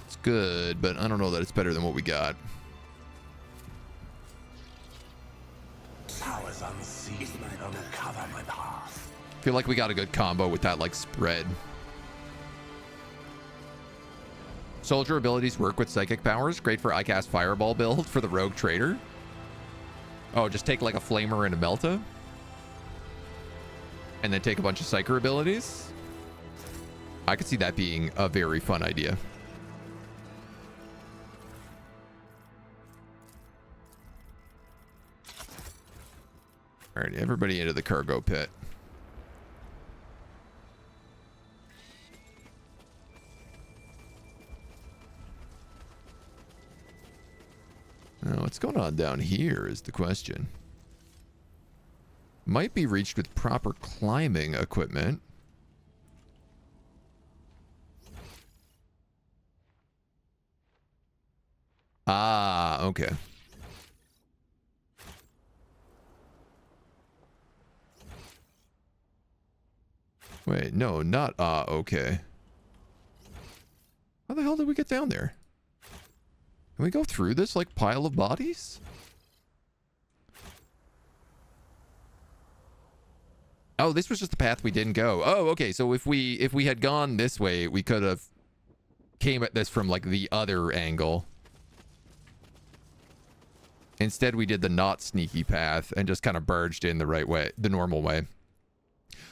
It's good, but I don't know that it's better than what we got.
Powers unseen uncover my path.
I feel like we got a good combo with that, like, spread. Soldier abilities work with psychic powers. Great for ICAST Fireball build for the rogue trader. Oh, just take like a flamer and a melta. And then take a bunch of psyker abilities. I could see that being a very fun idea. All right, everybody into the cargo pit. Now, what's going on down here is the question. Might be reached with proper climbing equipment. Ah, okay. Wait, no, not okay. How the hell did we get down there? Can we go through this like pile of bodies? Oh, this was just the path we didn't go. Oh, okay. So if we had gone this way, we could have came at this from like the other angle. Instead, we did the not sneaky path and just kind of barged in the right way, the normal way.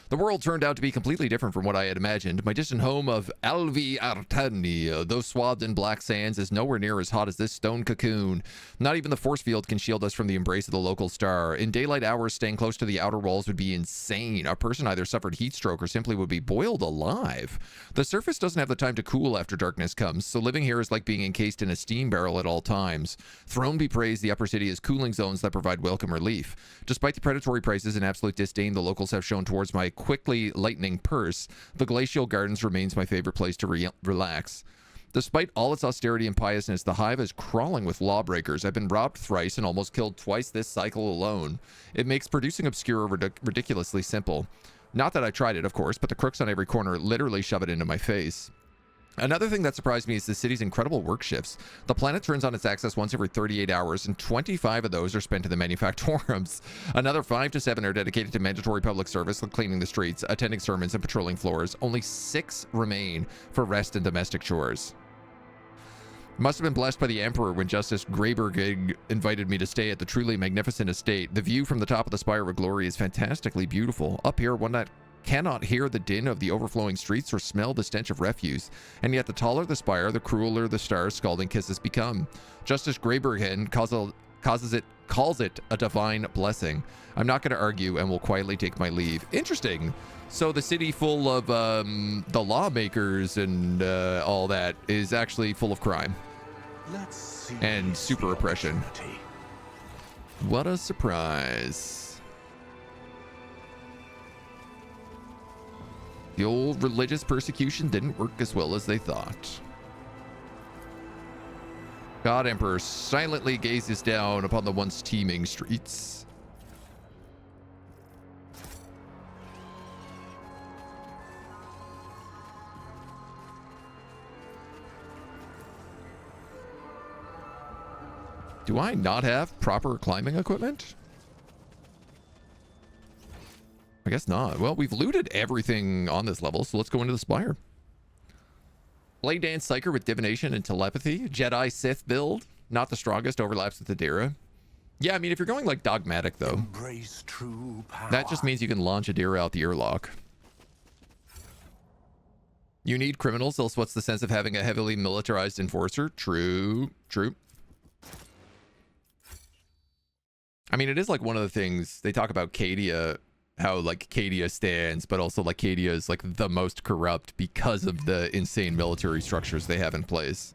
The world turned out to be completely different from what I had imagined. My distant home of Alvi Artani, though swathed in black sands, is nowhere near as hot as this stone cocoon. Not even the force field can shield us from the embrace of the local star. In daylight hours, staying close to the outer walls would be insane. A person either suffered heat stroke or simply would be boiled alive. The surface doesn't have the time to cool after darkness comes, so living here is like being encased in a steam barrel at all times. Throne be praised, the upper city has cooling zones that provide welcome relief. Despite the predatory prices and absolute disdain the locals have shown towards my quickly lightening purse, the Glacial Gardens remains my favorite place to relax. Despite all its austerity and piousness, the hive is crawling with lawbreakers. I've been robbed thrice and almost killed twice this cycle alone. It makes producing Obscura ridiculously simple. Not that I tried it, of course, but the crooks on every corner literally shove it into my face. Another thing that surprised me is the city's incredible work shifts. The planet turns on its axis once every 38 hours, and 25 of those are spent in the manufactorums. Another 5 to 7 are dedicated to mandatory public service, like cleaning the streets, attending sermons, and patrolling floors. Only 6 remain for rest and domestic chores. Must have been blessed by the Emperor when Justice Greyberg invited me to stay at the truly magnificent estate. The view from the top of the Spire of Glory is fantastically beautiful. Up here, one night cannot hear the din of the overflowing streets or smell the stench of refuse. And yet the taller the spire, the crueler the star's scalding kisses become. Justice Greybergen calls it a divine blessing. I'm not going to argue and will quietly take my leave. Interesting. So the city full of the lawmakers and all that is actually full of crime.
Let's see
and super oppression.
opportunity.
What a surprise. The old religious persecution didn't work as well as they thought. God Emperor silently gazes down upon the once teeming streets. Do I not have proper climbing equipment? I guess not. Well, we've looted everything on this level, so let's go into the Spire. Blade Dance Psyker with Divination and Telepathy. Jedi Sith build. Not the strongest, overlaps with the Dira. Yeah, I mean, if you're going like dogmatic, though,
Embrace true power.
that just means you can launch a Dira out the airlock. You need criminals, else what's the sense of having a heavily militarized enforcer? True, true. I mean, it is like one of the things they talk about Cadia, how like Cadia stands, but also like Cadia is like the most corrupt because of the insane military structures they have in place.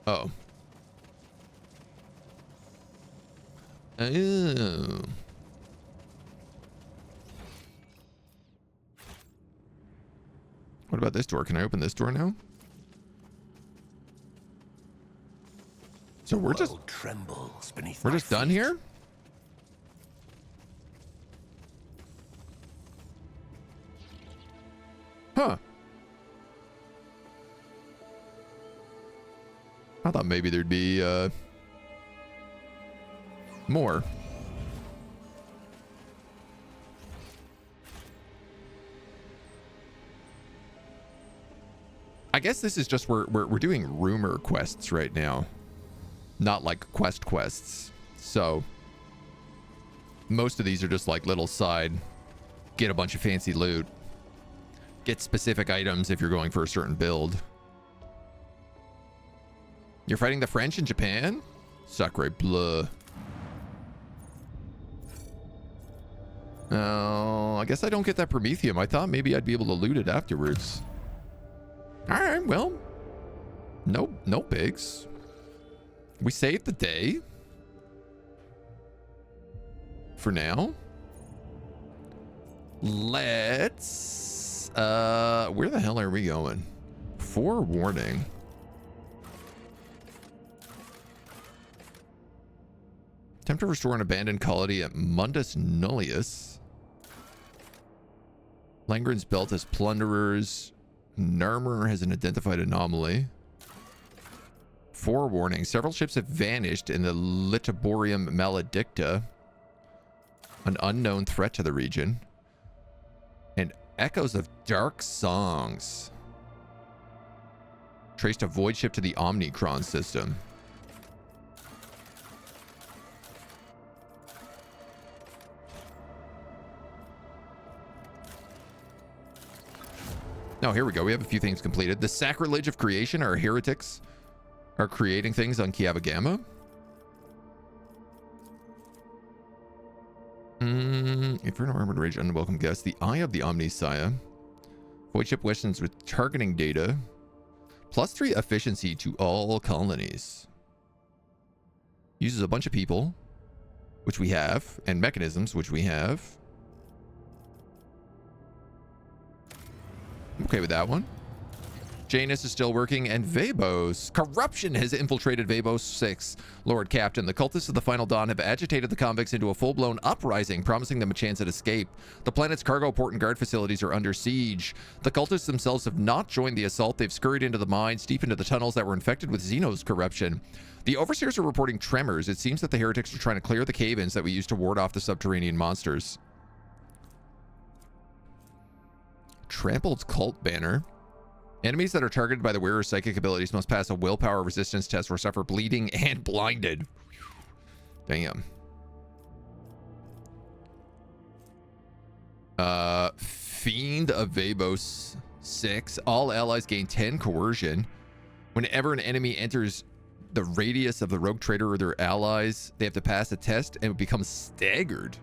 Oh. Oh. What about this door? Can I open this door now? So we're just
trembles beneath
we're
my
just done
feet.
here? Huh. I thought maybe there'd be more. I guess this is just we're doing rumor quests right now, not like quests. So most of these are just like little side, get a bunch of fancy loot, get specific items if you're going for a certain build. You're fighting the French in Japan? Sacre bleu. Oh, I guess I don't get that Promethium. I thought maybe I'd be able to loot it afterwards. All right, well, no bigs. We saved the day. For now. Let's, where the hell are we going? Forewarning. Attempt to restore an abandoned colony at Mundus Nullius. Langren's belt as plunderers. Narmer has an identified anomaly. Forewarning. Several ships have vanished in the Litiborium Maledicta. An unknown threat to the region. And echoes of dark songs. Traced a void ship to the Omnicron system. No, here we go. We have a few things completed. The Sacrilege of Creation. Our heretics are creating things on Kiavagama. Inferno Armored Rage, Unwelcome Guest. The Eye of the Omniscia. Void ship weapons with targeting data. +3 efficiency to all colonies. Uses a bunch of people, which we have, and mechanisms, which we have. Okay with that one. Janus is still working, and Vabos. Corruption has infiltrated Vabos 6. Lord Captain, the cultists of the Final Dawn have agitated the convicts into a full-blown uprising, promising them a chance at escape. The planet's cargo port and guard facilities are under siege. The cultists themselves have not joined the assault. They've scurried into the mines, deep into the tunnels that were infected with Xenos corruption. The overseers are reporting tremors. It seems that the heretics are trying to clear the cave-ins that we used to ward off the subterranean monsters. Trampled cult banner. Enemies that are targeted by the wearer's psychic abilities must pass a willpower resistance test or suffer bleeding and blinded. Damn. Fiend of Vabos 6. All allies gain 10 coercion. Whenever an enemy enters the radius of the rogue trader or their allies, they have to pass a test and become staggered.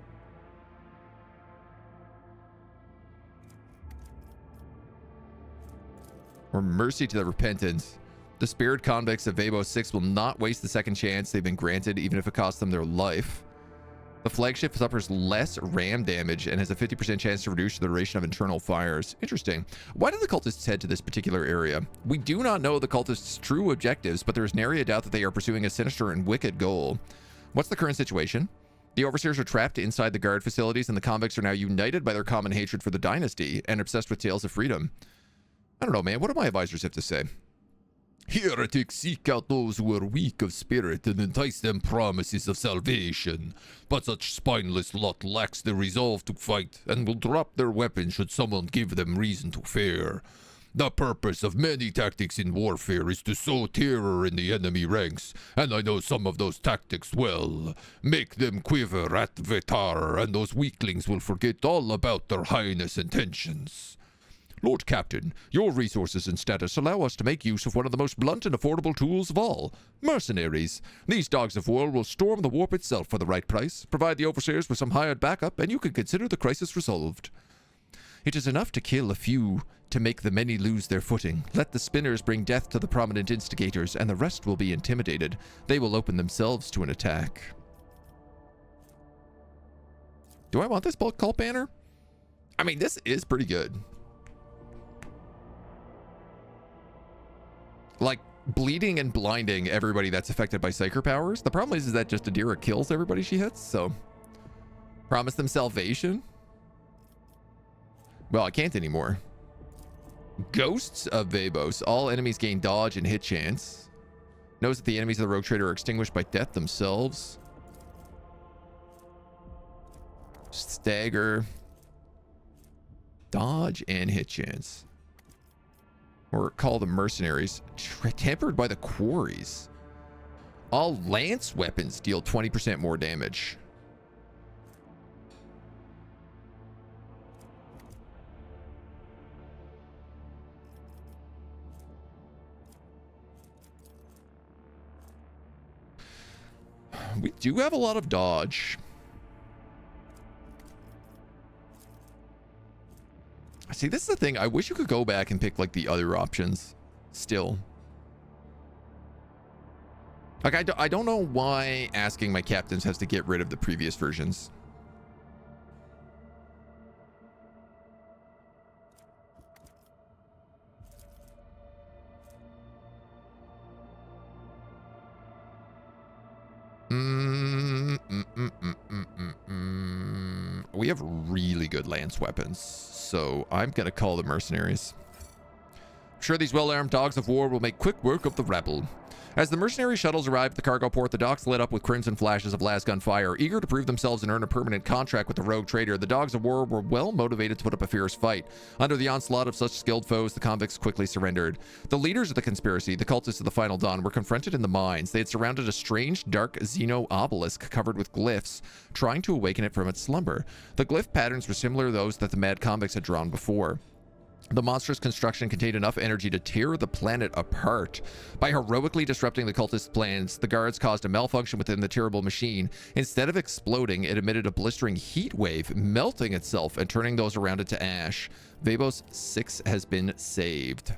Or mercy to the repentant. The spared convicts of Vabos 6 will not waste the second chance they've been granted, even if it costs them their life. The flagship suffers less ram damage and has a 50% chance to reduce the duration of internal fires. Interesting. Why did the cultists head to this particular area? We do not know the cultists' true objectives, but there is nary a doubt that they are pursuing a sinister and wicked goal. What's the current situation? The overseers are trapped inside the guard facilities, and the convicts are now united by their common hatred for the dynasty and obsessed with tales of freedom. I don't know, man. What do my advisors have to say? Heretics seek out those who are weak of spirit and entice them promises of salvation. But such spineless lot lacks the resolve to fight and will drop their weapons should someone give them reason to fear. The purpose of many tactics in warfare is to sow terror in the enemy ranks, and I know some of those tactics well. Make them quiver at Vetar, and those weaklings will forget all about their highness intentions. Lord Captain, your resources and status allow us to make use of one of the most blunt and affordable tools of all, mercenaries. These dogs of war will storm the warp itself for the right price, provide the overseers with some hired backup, and you can consider the crisis resolved. It is enough to kill a few to make the many lose their footing. Let the spinners bring death to the prominent instigators, and the rest will be intimidated. They will open themselves to an attack. Do I want this bulk cult banner? I mean, this is pretty good. like bleeding and blinding everybody that's affected by psyker powers. The problem is that just Adira kills everybody she hits, so promise them salvation. Well, I can't anymore. Ghosts of Vabos. All enemies gain dodge and hit chance. Knows that the enemies of the rogue trader are extinguished by death themselves. Stagger. Dodge and hit chance. Or call the mercenaries. Tempered by the quarries. All lance weapons deal 20% more damage. We do have a lot of dodge. See, this is the thing. I wish you could go back and pick like the other options still. Like, I don't know why asking my captains has to get rid of the previous versions. We have really good lance weapons, so I'm gonna call the mercenaries. I'm sure these well-armed dogs of war will make quick work of the rebel. As the mercenary shuttles arrived at the cargo port, the docks lit up with crimson flashes of lasgun fire. Eager to prove themselves and earn a permanent contract with the rogue trader, the dogs of war were well motivated to put up a fierce fight. Under the onslaught of such skilled foes, the convicts quickly surrendered. The leaders of the conspiracy, the cultists of the Final Dawn, were confronted in the mines. They had surrounded a strange, dark Xeno obelisk covered with glyphs, trying to awaken it from its slumber. The glyph patterns were similar to those that the mad convicts had drawn before. The monstrous construction contained enough energy to tear the planet apart. By heroically disrupting the cultists' plans, the guards caused a malfunction within the terrible machine. Instead of exploding, it emitted a blistering heat wave, melting itself and turning those around it to ash. Vabos 6 has been saved.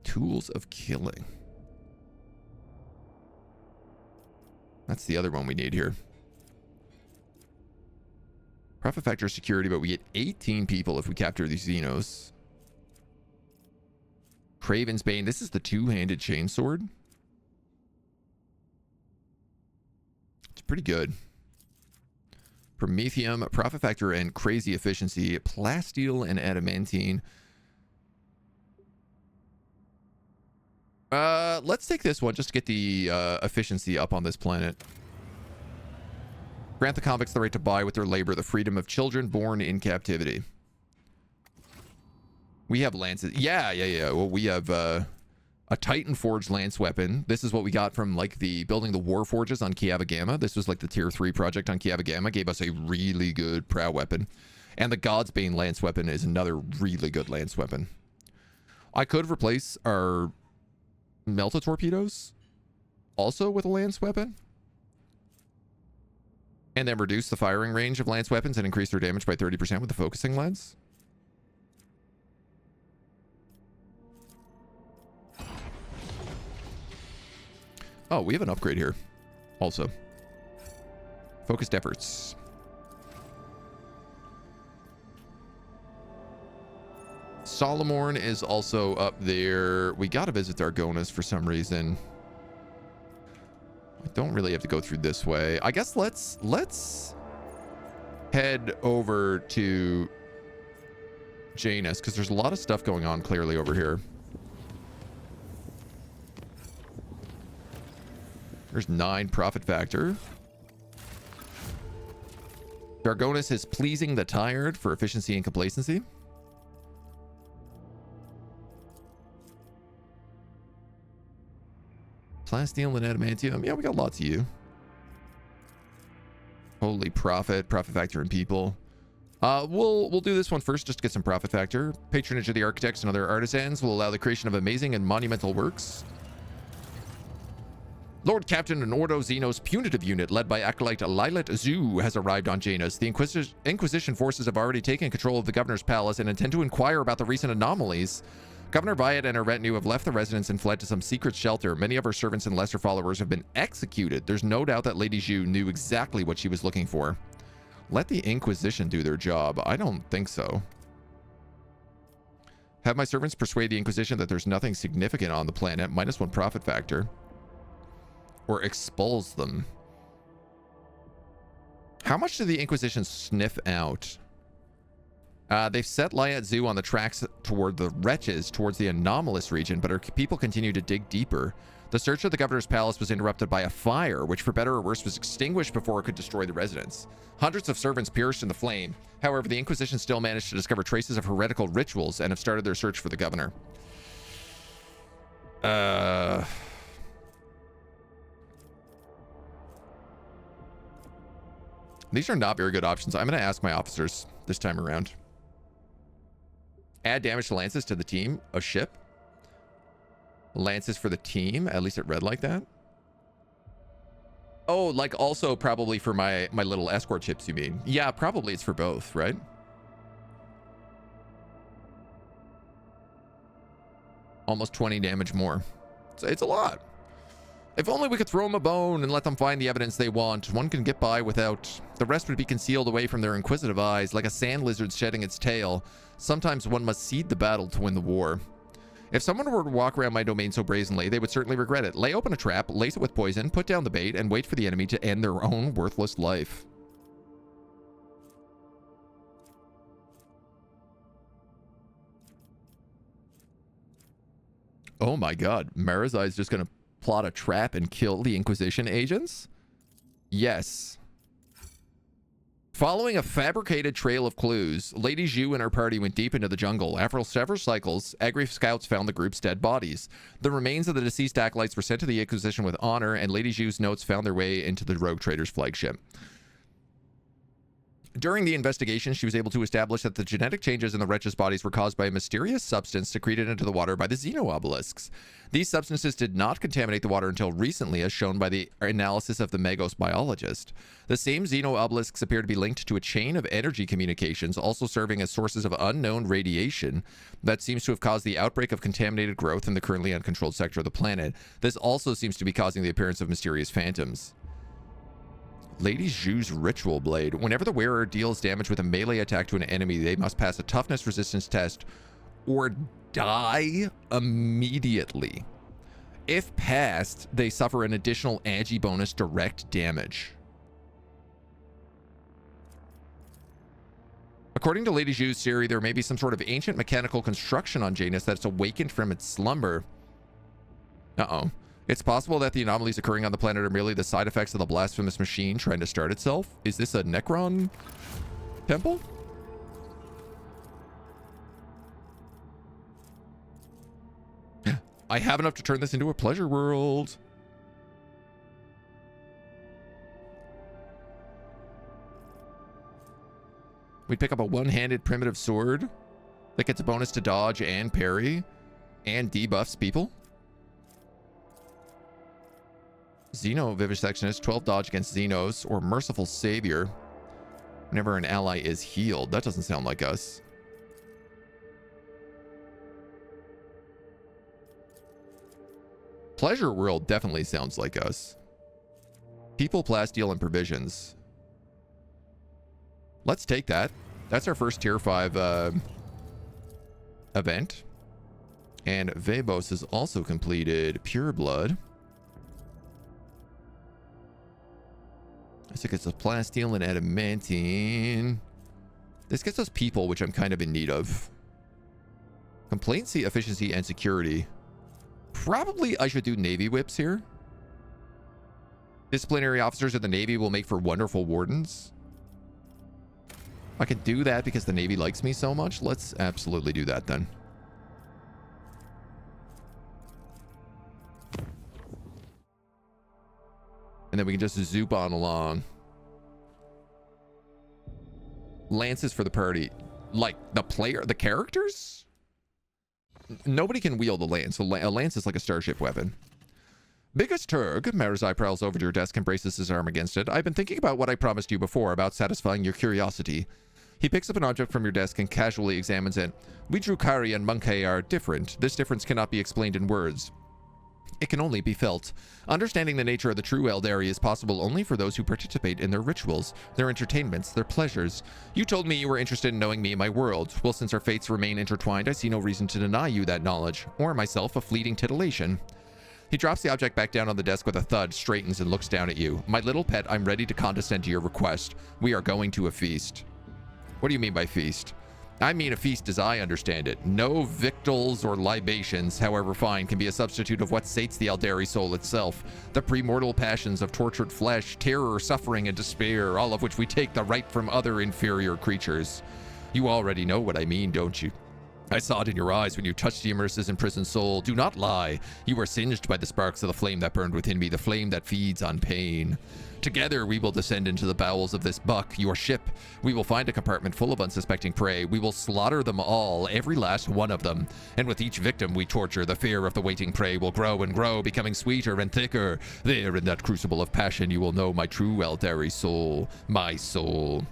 Tools of killing. That's the other one we need here. Profit factor security, but we get 18 people if we capture these Xenos. Craven's Bane. This is the two-handed chainsword. It's pretty good. Promethium, profit factor and crazy efficiency. Plasteel and adamantine. Let's take this one just to get the efficiency up on this planet. Grant the convicts the right to buy with their labor the freedom of children born in captivity. We have lances. Yeah. Well, we have a Titan forged lance weapon. This is what we got from like the building the war forges on Kiava Gamma. This was like the tier 3 project on Kiava Gamma. Gave us a really good prow weapon. And the God's Bane lance weapon is another really good lance weapon. I could replace our Melta torpedoes also with a lance weapon, and then reduce the firing range of lance weapons and increase their damage by 30% with the focusing lens. Oh, we have an upgrade here also. Focused efforts. Solomorn is also up there. We gotta visit Dargonis for some reason. I don't really have to go through this way. I guess let's head over to Janus, because there's a lot of stuff going on clearly over here. There's 9 profit factor. Dargonis is pleasing the tired for efficiency and complacency. Plasteel and adamantium. Yeah, we got lots of you. Holy profit factor and people. We'll do this one first just to get some profit factor. Patronage of the architects and other artisans will allow the creation of amazing and monumental works. Lord Captain and Ordo Xenos punitive unit led by acolyte Lilat Zu has arrived on Janus. The Inquisition forces have already taken control of the governor's palace and intend to inquire about the recent anomalies. Governor Viat and her retinue have left the residence and fled to some secret shelter. Many of her servants and lesser followers have been executed. There's no doubt that Lady Zhu knew exactly what she was looking for. Let the Inquisition do their job. I don't think so. Have my servants persuade the Inquisition that there's nothing significant on the planet, -1 profit factor. Or expulse them. How much do the Inquisition sniff out? They've set Lyat Zoo on the tracks toward the wretches, towards the anomalous region, but our people continue to dig deeper. The search of the governor's palace was interrupted by a fire, which for better or worse was extinguished before it could destroy the residents. Hundreds of servants perished in the flame. However, the Inquisition still managed to discover traces of heretical rituals and have started their search for the governor. These are not very good options. I'm going to ask my officers this time around. Add damage to lances to the team of ship. Lances for the team. At least it read like that. Oh, like also probably for my little escort ships, you mean? Yeah, probably it's for both, right? Almost 20 damage more. It's a lot. If only we could throw them a bone and let them find the evidence they want. One can get by without... The rest would be concealed away from their inquisitive eyes, like a sand lizard shedding its tail. Sometimes one must cede the battle to win the war. If someone were to walk around my domain so brazenly, they would certainly regret it. Lay open a trap, lace it with poison, put down the bait, and wait for the enemy to end their own worthless life. Oh my god, Marazai is just going to plot a trap and kill the Inquisition agents? Yes. Following a fabricated trail of clues, Lady Zhu and her party went deep into the jungle. After several cycles, Agri scouts found the group's dead bodies. The remains of the deceased acolytes were sent to the Inquisition with honor, and Lady Zhu's notes found their way into the rogue trader's flagship. During the investigation, she was able to establish that the genetic changes in the wretches' bodies were caused by a mysterious substance secreted into the water by the xeno-obelisks. These substances did not contaminate the water until recently, as shown by the analysis of the Magos biologist. The same xeno-obelisks appear to be linked to a chain of energy communications, also serving as sources of unknown radiation that seems to have caused the outbreak of contaminated growth in the currently uncontrolled sector of the planet. This also seems to be causing the appearance of mysterious phantoms. Lady Zhu's Ritual Blade. Whenever the wearer deals damage with a melee attack to an enemy, they must pass a toughness resistance test or die immediately. If passed, they suffer an additional agi bonus direct damage. According to Lady Zhu's theory, there may be some sort of ancient mechanical construction on Janus that's awakened from its slumber. Uh-oh. It's possible that the anomalies occurring on the planet are merely the side effects of the blasphemous machine trying to start itself. Is this a Necron temple? I have enough to turn this into a pleasure world. We pick up a one-handed primitive sword that gets a bonus to dodge and parry and debuffs people. Xeno Vivisectionist, 12 dodge against Xenos, or Merciful Savior whenever an ally is healed. That doesn't sound like us. Pleasure World definitely sounds like us. People, plasteel, and provisions. Let's take that. That's our first tier 5 event. And Vebos has also completed Pure Blood. This gets us plasteel and adamantine. This gets us people, which I'm kind of in need of. Complaincy, efficiency, and security. Probably I should do Navy whips here. Disciplinary officers of the Navy will make for wonderful wardens. I can do that because the Navy likes me so much. Let's absolutely do that then. And then we can just zoop on along. Lances for the party. Like the player, the characters? Nobody can wield a lance. A lance is like a starship weapon. Biggest Turg, Marazai prowls over to your desk and braces his arm against it. I've been thinking about what I promised you before about satisfying your curiosity. He picks up an object from your desk and casually examines it. We Drukari and Monkey are different. This difference cannot be explained in words. It can only be felt. Understanding the nature of the true Eldari is possible only for those who participate in their rituals, their entertainments, their pleasures. You told me you were interested in knowing me and my world. Well, since our fates remain intertwined, I see no reason to deny you that knowledge, or myself a fleeting titillation. He drops the object back down on the desk with a thud, straightens and looks down at you. My little pet, I'm ready to condescend to your request. We are going to a feast. What do you mean by feast? I mean a feast as I understand it. No victuals or libations, however fine, can be a substitute of what sates the Eldari soul itself. The premortal passions of tortured flesh, terror, suffering, and despair, all of which we take the right from other inferior creatures. You already know what I mean, don't you? I saw it in your eyes when you touched the immerse's imprisoned soul. Do not lie. You were singed by the sparks of the flame that burned within me, the flame that feeds on pain. Together we will descend into the bowels of this buck, your ship. We will find a compartment full of unsuspecting prey. We will slaughter them all, every last one of them. And with each victim we torture, the fear of the waiting prey will grow and grow, becoming sweeter and thicker. There in that crucible of passion you will know my true Eldari soul. My soul.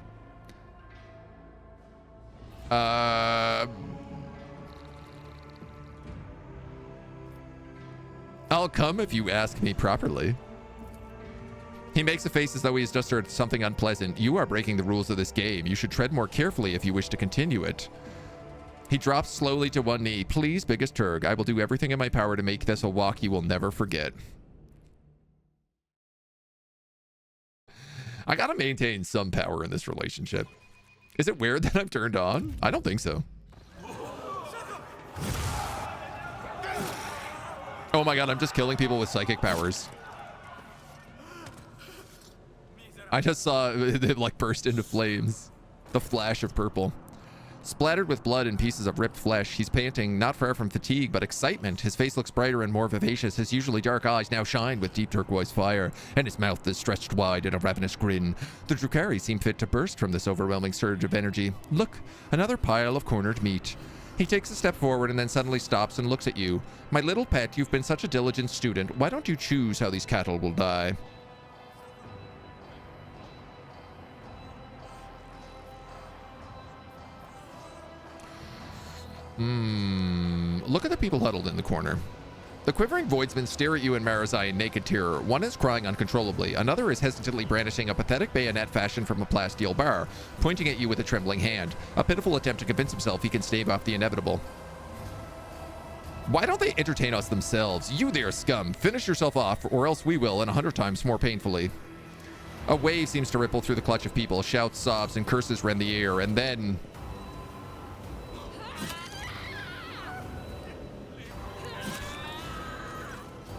I'll come if you ask me properly. He makes a face as though he has just heard something unpleasant. You are breaking the rules of this game. You should tread more carefully if you wish to continue it. He drops slowly to one knee. Please, biggest Turg, I will do everything in my power to make this a walk you will never forget. I gotta maintain some power in this relationship. Is it weird that I'm turned on? I don't think so. Oh my god, I'm just killing people with psychic powers. I just saw it like burst into flames. The flash of purple. Splattered with blood and pieces of ripped flesh, he's panting, not far from fatigue, but excitement. His face looks brighter and more vivacious. His usually dark eyes now shine with deep turquoise fire, and his mouth is stretched wide in a ravenous grin. The Drukhari seem fit to burst from this overwhelming surge of energy. Look, another pile of cornered meat. He takes a step forward and then suddenly stops and looks at you. My little pet, you've been such a diligent student. Why don't you choose how these cattle will die? Look at the people huddled in the corner. The quivering voidsmen stare at you and Marazai in naked terror. One is crying uncontrollably. Another is hesitantly brandishing a pathetic bayonet fashioned from a plasteel bar, pointing at you with a trembling hand. A pitiful attempt to convince himself he can stave off the inevitable. Why don't they entertain us themselves? You there, scum. Finish yourself off, or else we will, and 100 times more painfully. A wave seems to ripple through the clutch of people. Shouts, sobs, and curses rend the air, and then...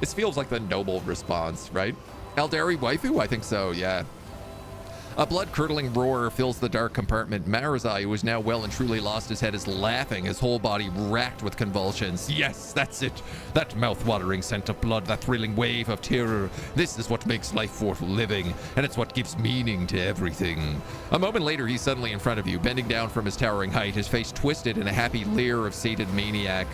This feels like the noble response, right? Eldari waifu? I think so, yeah. A blood-curdling roar fills the dark compartment. Marazai, who is now well and truly lost his head, is laughing, his whole body racked with convulsions. Yes, that's it. That mouth-watering scent of blood, that thrilling wave of terror. This is what makes life worth living, and it's what gives meaning to everything. A moment later, he's suddenly in front of you, bending down from his towering height, his face twisted in a happy leer of sated maniac.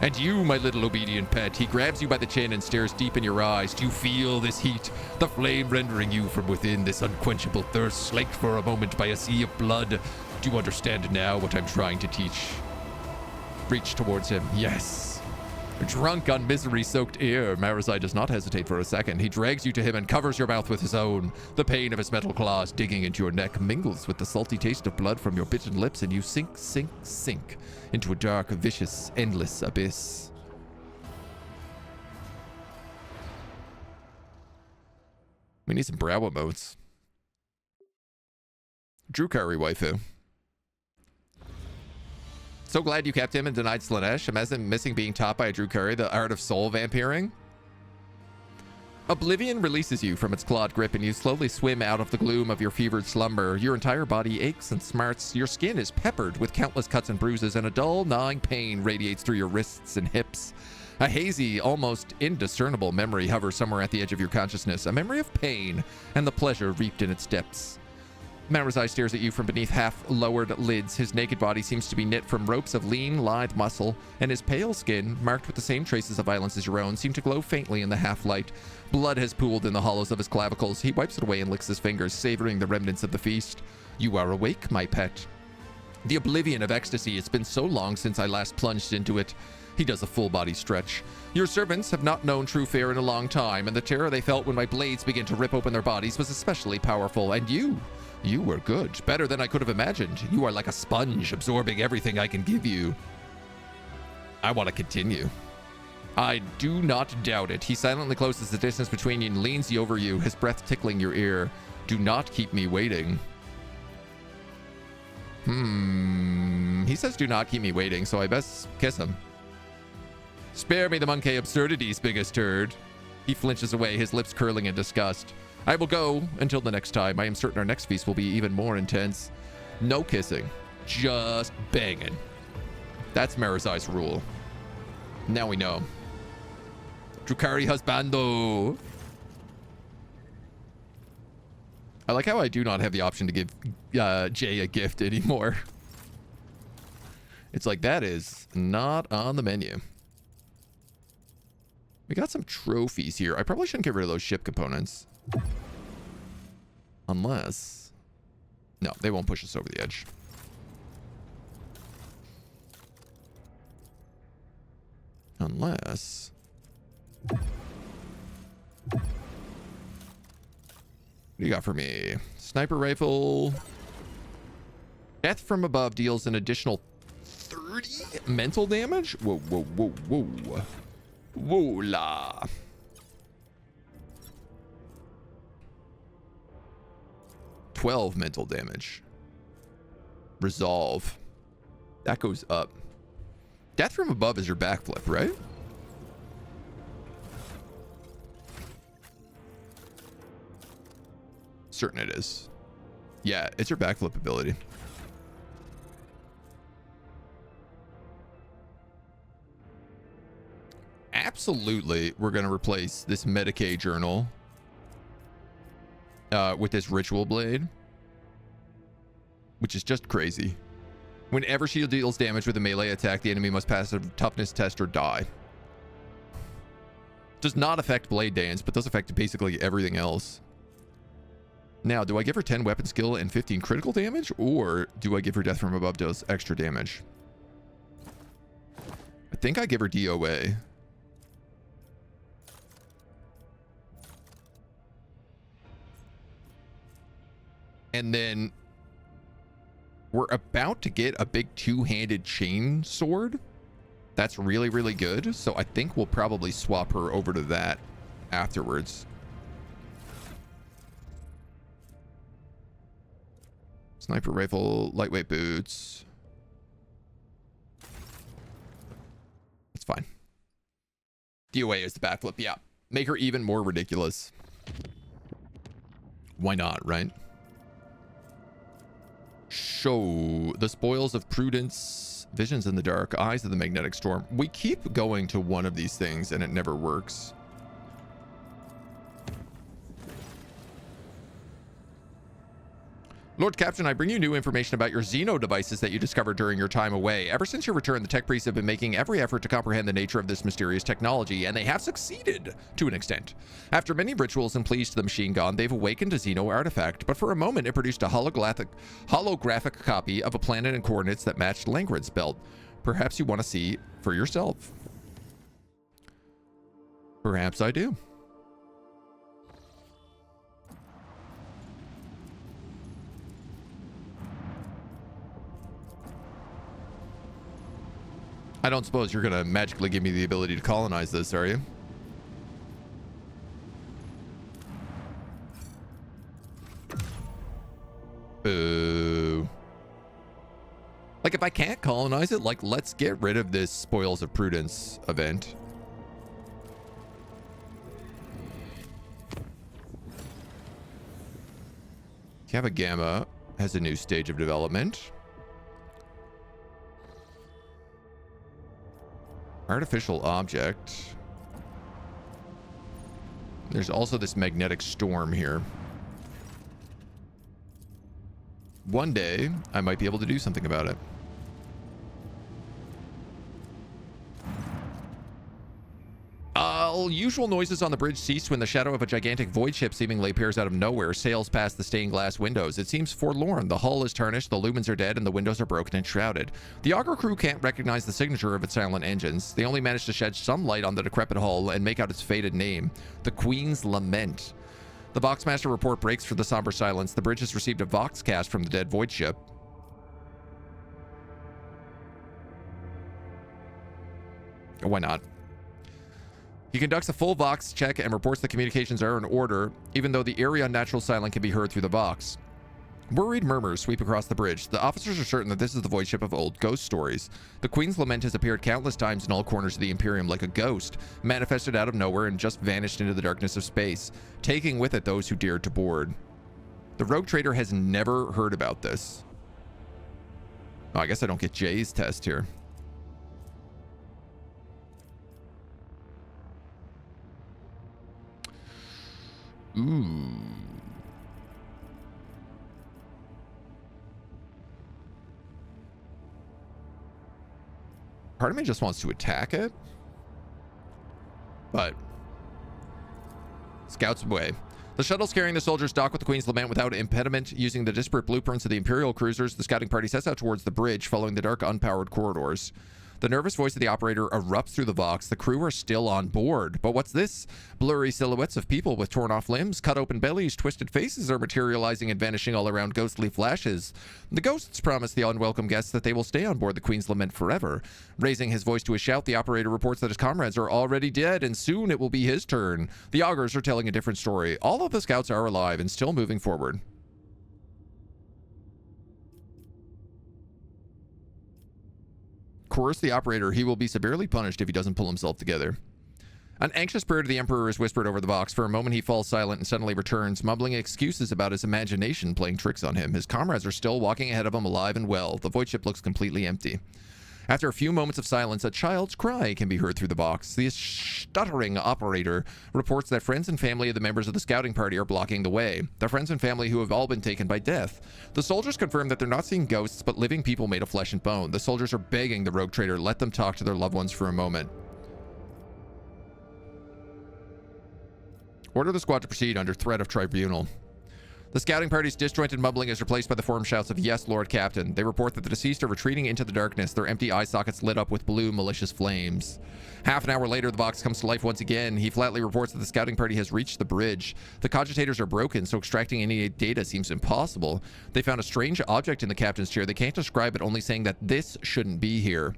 And you, my little obedient pet, he grabs you by the chin and stares deep in your eyes. Do you feel this heat? The flame rendering you from within, this unquenchable thirst, slaked for a moment by a sea of blood. Do you understand now what I'm trying to teach? Reach towards him. Yes. Drunk on misery-soaked air, Marazai does not hesitate for a second. He drags you to him and covers your mouth with his own. The pain of his metal claws digging into your neck mingles with the salty taste of blood from your bitten lips, and you sink, sink, sink into a dark, vicious, endless abyss. We need some brow emotes. Drukhari waifu. So glad you kept him and denied Slanesh. Imagine missing being taught by a Drukhari the art of soul vampiring. Oblivion releases you from its clawed grip and you slowly swim out of the gloom of your fevered slumber. Your entire body aches and smarts. Your skin is peppered with countless cuts and bruises, and a dull, gnawing pain radiates through your wrists and hips. A hazy, almost indiscernible memory hovers somewhere at the edge of your consciousness, a memory of pain and the pleasure reaped in its depths. Marazai stares at you from beneath half-lowered lids. His naked body seems to be knit from ropes of lean, lithe muscle, and his pale skin, marked with the same traces of violence as your own, seem to glow faintly in the half-light. Blood has pooled in the hollows of his clavicles. He wipes it away and licks his fingers, savoring the remnants of the feast. You are awake, my pet. The oblivion of ecstasy. It's been so long since I last plunged into it. He does a full body stretch. Your servants have not known true fear in a long time, and the terror they felt when my blades began to rip open their bodies was especially powerful. And you were good. Better than I could have imagined. You are like a sponge, absorbing everything I can give you. I want to continue. I do not doubt it. He silently closes the distance between you and leans over you, his breath tickling your ear. Do not keep me waiting. He says do not keep me waiting, so I best kiss him. Spare me the monkey absurdities, biggest turd. He flinches away, his lips curling in disgust. I will go until the next time. I am certain our next feast will be even more intense. No kissing, just banging. That's Marizai's rule. Now we know. Drukari husbando. I like how I do not have the option to give Jay a gift anymore. It's like, that is not on the menu. We got some trophies here. I probably shouldn't get rid of those ship components. Unless... No, they won't push us over the edge. Unless... What do you got for me? Sniper rifle. Death from above deals an additional 30 mental damage? Whoa, whoa, whoa, whoa. Whoa la. $12 mental damage. Resolve. That goes up. Death from above is your backflip, right? Certain it is. Yeah, it's your backflip ability. Absolutely, we're going to replace this Medicaid journal with this ritual blade, which is just crazy. Whenever she deals damage with a melee attack, the enemy must pass a toughness test or die. Does not affect blade dance, but does affect basically everything else. Now, do I give her 10 weapon skill and 15 critical damage, or do I give her death from above does extra damage? I think I give her DOA. And then we're about to get a big two-handed chain sword. That's really, really good. So I think we'll probably swap her over to that afterwards. Sniper rifle, lightweight boots. That's fine. DOA is the backflip. Yeah. Make her even more ridiculous. Why not, right? Show the spoils of prudence, visions in the dark, eyes of the magnetic storm. We keep going to one of these things and it never works. Lord Captain, I bring you new information about your Xeno devices that you discovered during your time away. Ever since your return, the tech priests have been making every effort to comprehend the nature of this mysterious technology, and they have succeeded to an extent. After many rituals and pleas to the machine god, they've awakened a Xeno artifact, but for a moment it produced a holographic copy of a planet and coordinates that matched Langren's belt. Perhaps you want to see for yourself. Perhaps I do. I don't suppose you're going to magically give me the ability to colonize this, are you? Boo. Like, if I can't colonize it, like, let's get rid of this Spoils of Prudence event. Kappa Gamma has a new stage of development. Artificial object. There's also this magnetic storm here. One day, I might be able to do something about it. I'll All usual noises on the bridge cease when the shadow of a gigantic void ship seemingly appears out of nowhere, sails past the stained glass windows. It seems forlorn. The hull is tarnished, the lumens are dead, and the windows are broken and shrouded. The auger crew can't recognize the signature of its silent engines. They only manage to shed some light on the decrepit hull and make out its faded name, the Queen's Lament. The Voxmaster report breaks for the somber silence. The bridge has received a Voxcast from the dead void ship. Why not? He conducts a full Vox check and reports the communications are in order, even though the eerie unnatural silence can be heard through the Vox. Worried murmurs sweep across the bridge. The officers are certain that this is the void ship of old ghost stories. The Queen's Lament has appeared countless times in all corners of the Imperium like a ghost, manifested out of nowhere and just vanished into the darkness of space, taking with it those who dared to board. The rogue trader has never heard about this. Oh, I guess I don't get Jay's test here. Ooh. Part of me just wants to attack it, but scouts away. The shuttles carrying the soldiers dock with the Queen's Lament without impediment. Using the disparate blueprints of the Imperial cruisers, the scouting party sets out towards the bridge, following the dark, unpowered corridors. The nervous voice of the operator erupts through the Vox. The crew are still on board. But what's this? Blurry silhouettes of people with torn off limbs, cut open bellies, twisted faces are materializing and vanishing all around ghostly flashes. The ghosts promise the unwelcome guests that they will stay on board the Queen's Lament forever. Raising his voice to a shout, the operator reports that his comrades are already dead, and soon it will be his turn. The augurs are telling a different story. All of the scouts are alive and still moving forward. Coerce the operator. He will be severely punished if he doesn't pull himself together. An anxious prayer to the Emperor is whispered over the Vox. For a moment he falls silent and suddenly returns, mumbling excuses about his imagination playing tricks on him. His comrades are still walking ahead of him, alive and well. The void ship looks completely empty. After a few moments of silence, a child's cry can be heard through the Vox. The stuttering operator reports that friends and family of the members of the scouting party are blocking the way. The friends and family who have all been taken by death. The soldiers confirm that they're not seeing ghosts, but living people made of flesh and bone. The soldiers are begging the rogue trader, let them talk to their loved ones for a moment. Order the squad to proceed under threat of tribunal. The scouting party's disjointed mumbling is replaced by the firm shouts of, "Yes, Lord Captain." They report that the deceased are retreating into the darkness, their empty eye sockets lit up with blue, malicious flames. Half an hour later, the Vox comes to life once again. He flatly reports that the scouting party has reached the bridge. The cogitators are broken, so extracting any data seems impossible. They found a strange object in the captain's chair. They can't describe it, only saying that this shouldn't be here.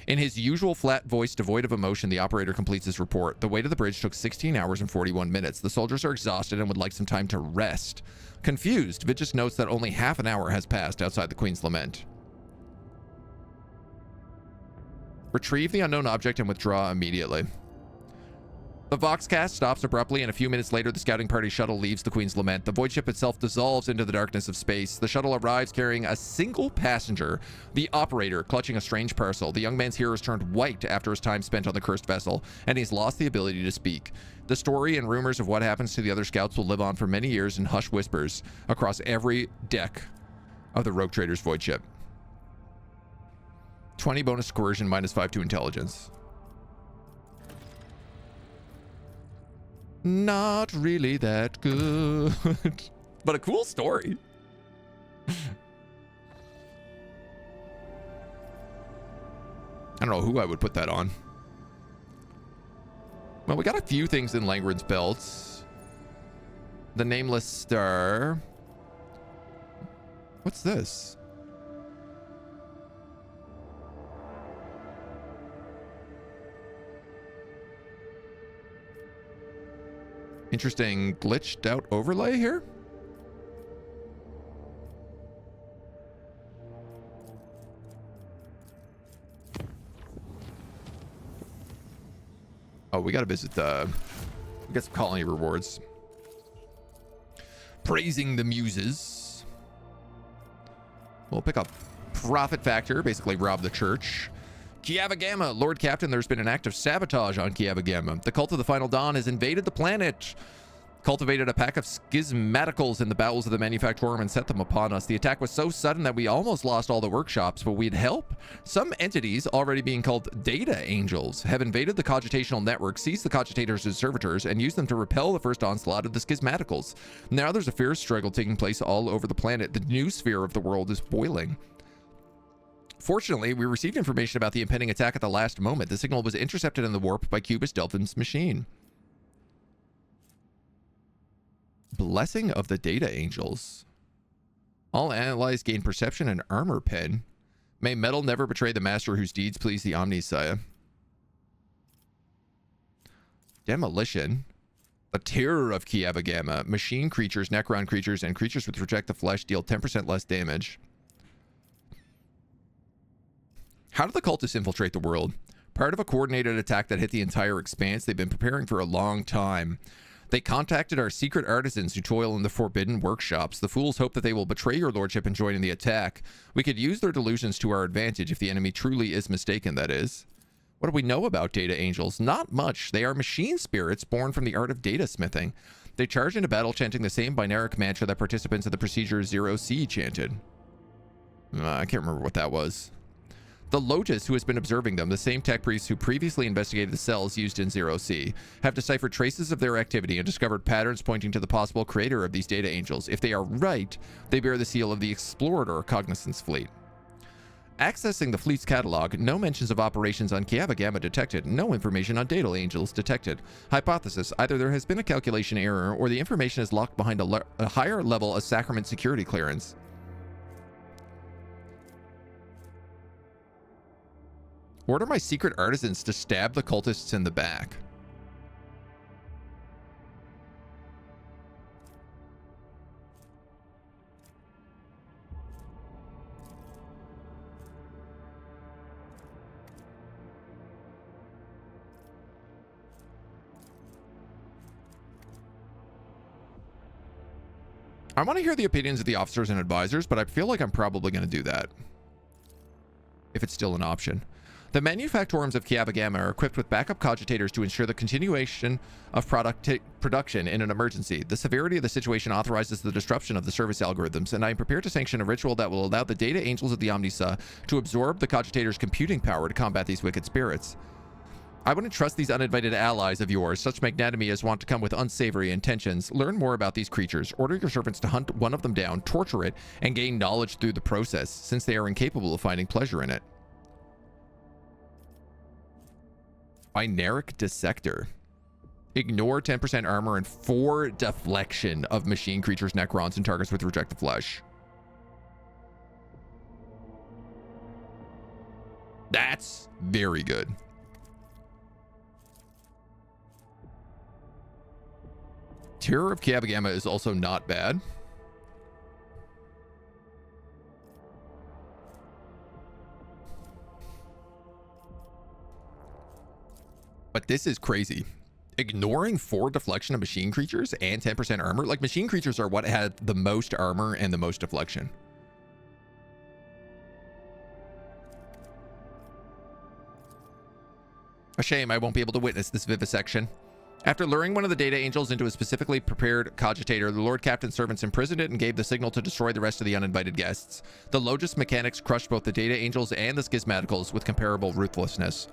In his usual flat voice, devoid of emotion, the operator completes his report. The way to the bridge took 16 hours and 41 minutes. The soldiers are exhausted and would like some time to rest. Confused, Vigis notes that only half an hour has passed outside the Queen's Lament. Retrieve the unknown object and withdraw immediately. The Voxcast stops abruptly, and a few minutes later, the scouting party shuttle leaves the Queen's Lament. The void ship itself dissolves into the darkness of space. The shuttle arrives carrying a single passenger, the operator, clutching a strange parcel. The young man's hair has turned white after his time spent on the cursed vessel, and he's lost the ability to speak. The story and rumors of what happens to the other scouts will live on for many years in hushed whispers across every deck of the rogue trader's void ship. 20 bonus coercion, -5 to intelligence. Not really that good, but a cool story. I don't know who I would put that on. Well, we got a few things in Langren's belts. The Nameless Star. What's this? Interesting glitched out overlay here. Oh, we gotta visit the... We got some colony rewards. Praising the Muses. We'll pick up Profit Factor, basically rob the church. Kiavagama, Lord Captain, there's been an act of sabotage on Kiavagama. The cult of the Final Dawn has invaded the planet. cultivated a pack of schismaticals in the bowels of the manufactorum and set them upon us. The attack was so sudden that we almost lost all the workshops, but we'd help. Some entities, already being called data angels, have invaded the cogitational network, seized the cogitators as servitors, and used them to repel the first onslaught of the schismaticals. Now there's a fierce struggle taking place all over the planet. The new sphere of the world is boiling. Fortunately, we received information about the impending attack at the last moment. The signal was intercepted in the warp by Cubus Delphin's machine. Blessing of the Data Angels. All allies gain perception and armor pen. May metal never betray the master whose deeds please the Omnisaya. Demolition. The terror of Kiabagama. Machine creatures, Necron creatures, and creatures which reject the flesh deal 10% less damage. How did the cultists infiltrate the world? Part of a coordinated attack that hit the entire expanse. They've been preparing for a long time. They contacted our secret artisans who toil in the forbidden workshops. The fools hope that they will betray your lordship and join in the attack. We could use their delusions to our advantage if the enemy truly is mistaken, that is. What do we know about data angels? Not much. They are machine spirits born from the art of data smithing. They charge into battle chanting the same binaric mantra that participants of the procedure 0C chanted. I can't remember what that was. The Lotus, who has been observing them, the same tech priests who previously investigated the cells used in 0C, have deciphered traces of their activity and discovered patterns pointing to the possible creator of these data angels. If they are right, they bear the seal of the Explorer Cognizance Fleet. Accessing the fleet's catalog, no mentions of operations on Kiabagama detected, no information on data angels detected. Hypothesis, either there has been a calculation error or the information is locked behind a higher level of sacrament security clearance. Order my secret artisans to stab the cultists in the back. I want to hear the opinions of the officers and advisors, but I feel like I'm probably going to do that, if it's still an option. The manufactorums of Kiabagama are equipped with backup cogitators to ensure the continuation of production in an emergency. The severity of the situation authorizes the disruption of the service algorithms, and I am prepared to sanction a ritual that will allow the data angels of the Omnisa to absorb the cogitators' computing power to combat these wicked spirits. I wouldn't trust these uninvited allies of yours. Such magnanimity as want to come with unsavory intentions. Learn more about these creatures. Order your servants to hunt one of them down, torture it, and gain knowledge through the process, since they are incapable of finding pleasure in it. Binaric Dissector. Ignore 10% armor and 4 deflection of machine creatures, Necrons, and targets with reject the flesh. That's very good. Terror of Kiabagama is also not bad. But this is crazy. Ignoring 4 deflection of machine creatures and 10% armor. Like, machine creatures are what had the most armor and the most deflection. A shame I won't be able to witness this vivisection. After luring one of the data angels into a specifically prepared cogitator, the Lord Captain's servants imprisoned it and gave the signal to destroy the rest of the uninvited guests. The Lotus mechanics crushed both the data angels and the schismaticals with comparable ruthlessness.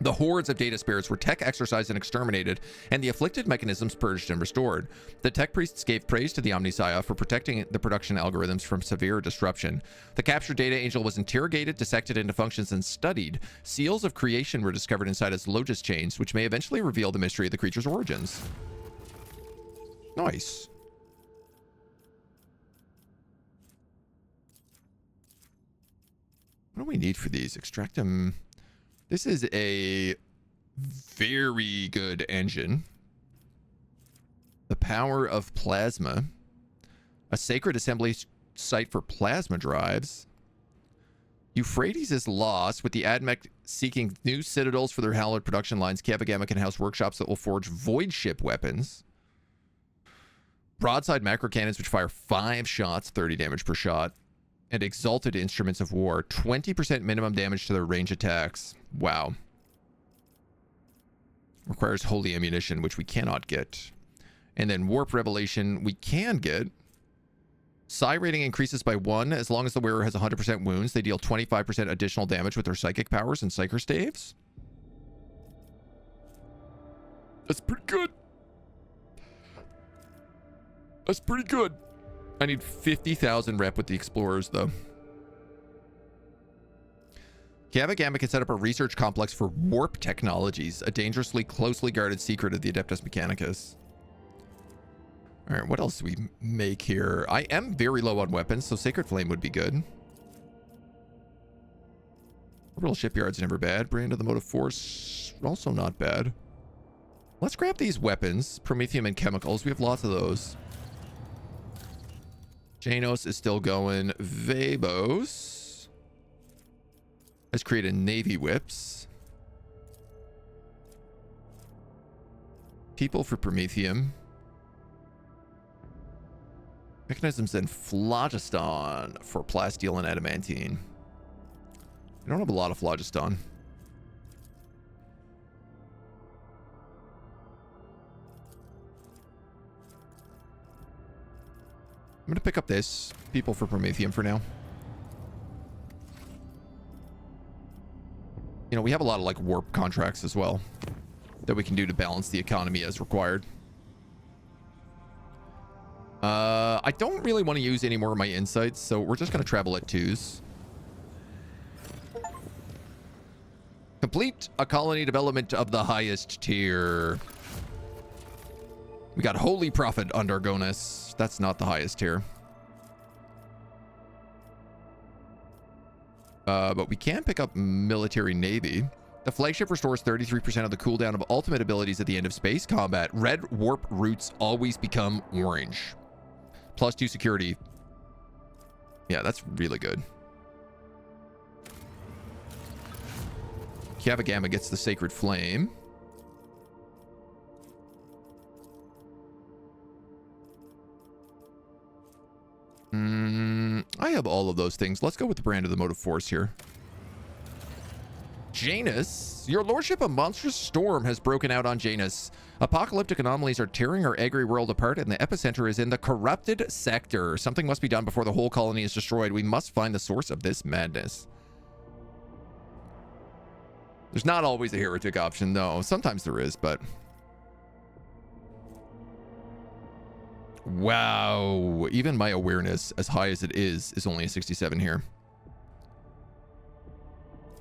The hordes of data spirits were tech exorcised and exterminated, and the afflicted mechanisms purged and restored. The tech priests gave praise to the Omnisaya for protecting the production algorithms from severe disruption. The captured data angel was interrogated, dissected into functions, and studied. Seals of creation were discovered inside its Lotus chains, which may eventually reveal the mystery of the creature's origins. Nice. What do we need for these? Extract them. This is a very good engine. The power of plasma. A sacred assembly site for plasma drives. Euphrates is lost. With the Admech seeking new citadels for their hallowed production lines, Kiabagama can house workshops that will forge voidship weapons. Broadside macro cannons which fire 5 shots, 30 damage per shot. And exalted instruments of war, 20% minimum damage to their range attacks. Wow. Requires holy ammunition, which we cannot get. And then Warp Revelation we can get. Psi rating increases by 1 as long as the wearer has 100% wounds. They deal 25% additional damage with their psychic powers and psyker staves. That's pretty good. That's pretty good. I need 50,000 rep with the explorers though. Kava Gamma can set up a research complex for warp technologies, a dangerously closely guarded secret of the Adeptus Mechanicus. All right, what else do we make here? I am very low on weapons, so Sacred Flame would be good. Orbital Shipyard's never bad. Brand of the Motive Force, also not bad. Let's grab these weapons, Promethium and Chemicals. We have lots of those. Janos is still going. Vabos has created Navy Whips. People for Promethium. Mechanisms and Phlogiston for Plasteel and Adamantine. I don't have a lot of Phlogiston. I'm going to pick up this. People for Promethium for now. You know, we have a lot of like warp contracts as well that we can do to balance the economy as required. I don't really want to use any more of my insights, so we're just going to travel at 2s. Complete a colony development of the highest tier. We got Holy Prophet under Argonis. That's not the highest tier. But we can pick up Military Navy. The flagship restores 33% of the cooldown of ultimate abilities at the end of space combat. Red warp roots always become orange. +2 security. Yeah, that's really good. Kava Gamma gets the Sacred Flame. I have all of those things. Let's go with the Brand of the Motive Force here. Janus, your lordship, a monstrous storm has broken out on Janus. Apocalyptic anomalies are tearing our agri world apart, and the epicenter is in the corrupted sector. Something must be done before the whole colony is destroyed. We must find the source of this madness. There's not always a heretic option, though. Sometimes there is, but... Wow. Even my awareness, as high as it is only a 67 here.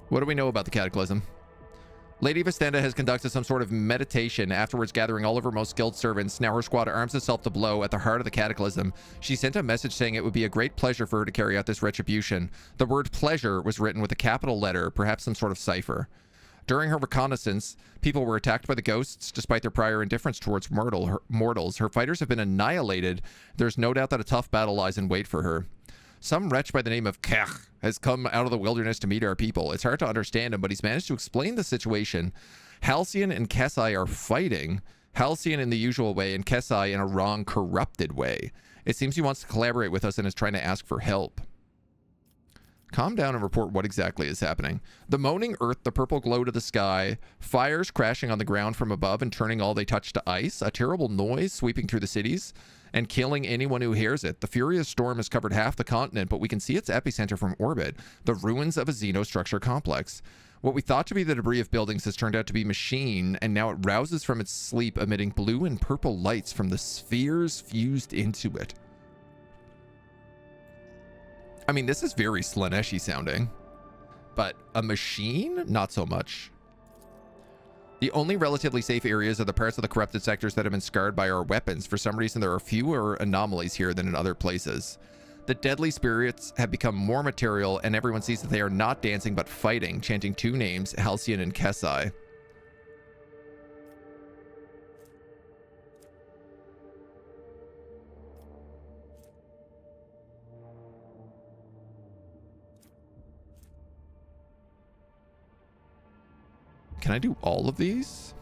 What do we know about the Cataclysm? Lady Vestenda has conducted some sort of meditation, afterwards gathering all of her most skilled servants. Now her squad arms itself to blow at the heart of the Cataclysm. She sent a message saying it would be a great pleasure for her to carry out this retribution. The word pleasure was written with a capital letter, perhaps some sort of cipher. During her reconnaissance, people were attacked by the ghosts, despite their prior indifference towards mortals. Her fighters have been annihilated. There's no doubt that a tough battle lies in wait for her. Some wretch by the name of Kech has come out of the wilderness to meet our people. It's hard to understand him, but he's managed to explain the situation. Halcyon and Kesai are fighting. Halcyon in the usual way, and Kesai in a wrong, corrupted way. It seems he wants to collaborate with us and is trying to ask for help. Calm down and report what exactly is happening. The moaning earth, the purple glow to the sky, fires crashing on the ground from above and turning all they touch to ice, a terrible noise sweeping through the cities and killing anyone who hears it. The furious storm has covered half the continent, but we can see its epicenter from orbit, the ruins of a xenostructure complex. What we thought to be the debris of buildings has turned out to be machine, and now it rouses from its sleep, emitting blue and purple lights from the spheres fused into it. I mean, this is very Slaneshi sounding, but a machine? Not so much. The only relatively safe areas are the parts of the corrupted sectors that have been scarred by our weapons. For some reason, there are fewer anomalies here than in other places. The deadly spirits have become more material, and everyone sees that they are not dancing but fighting, chanting two names, Halcyon and Kesai. Can I do all of these?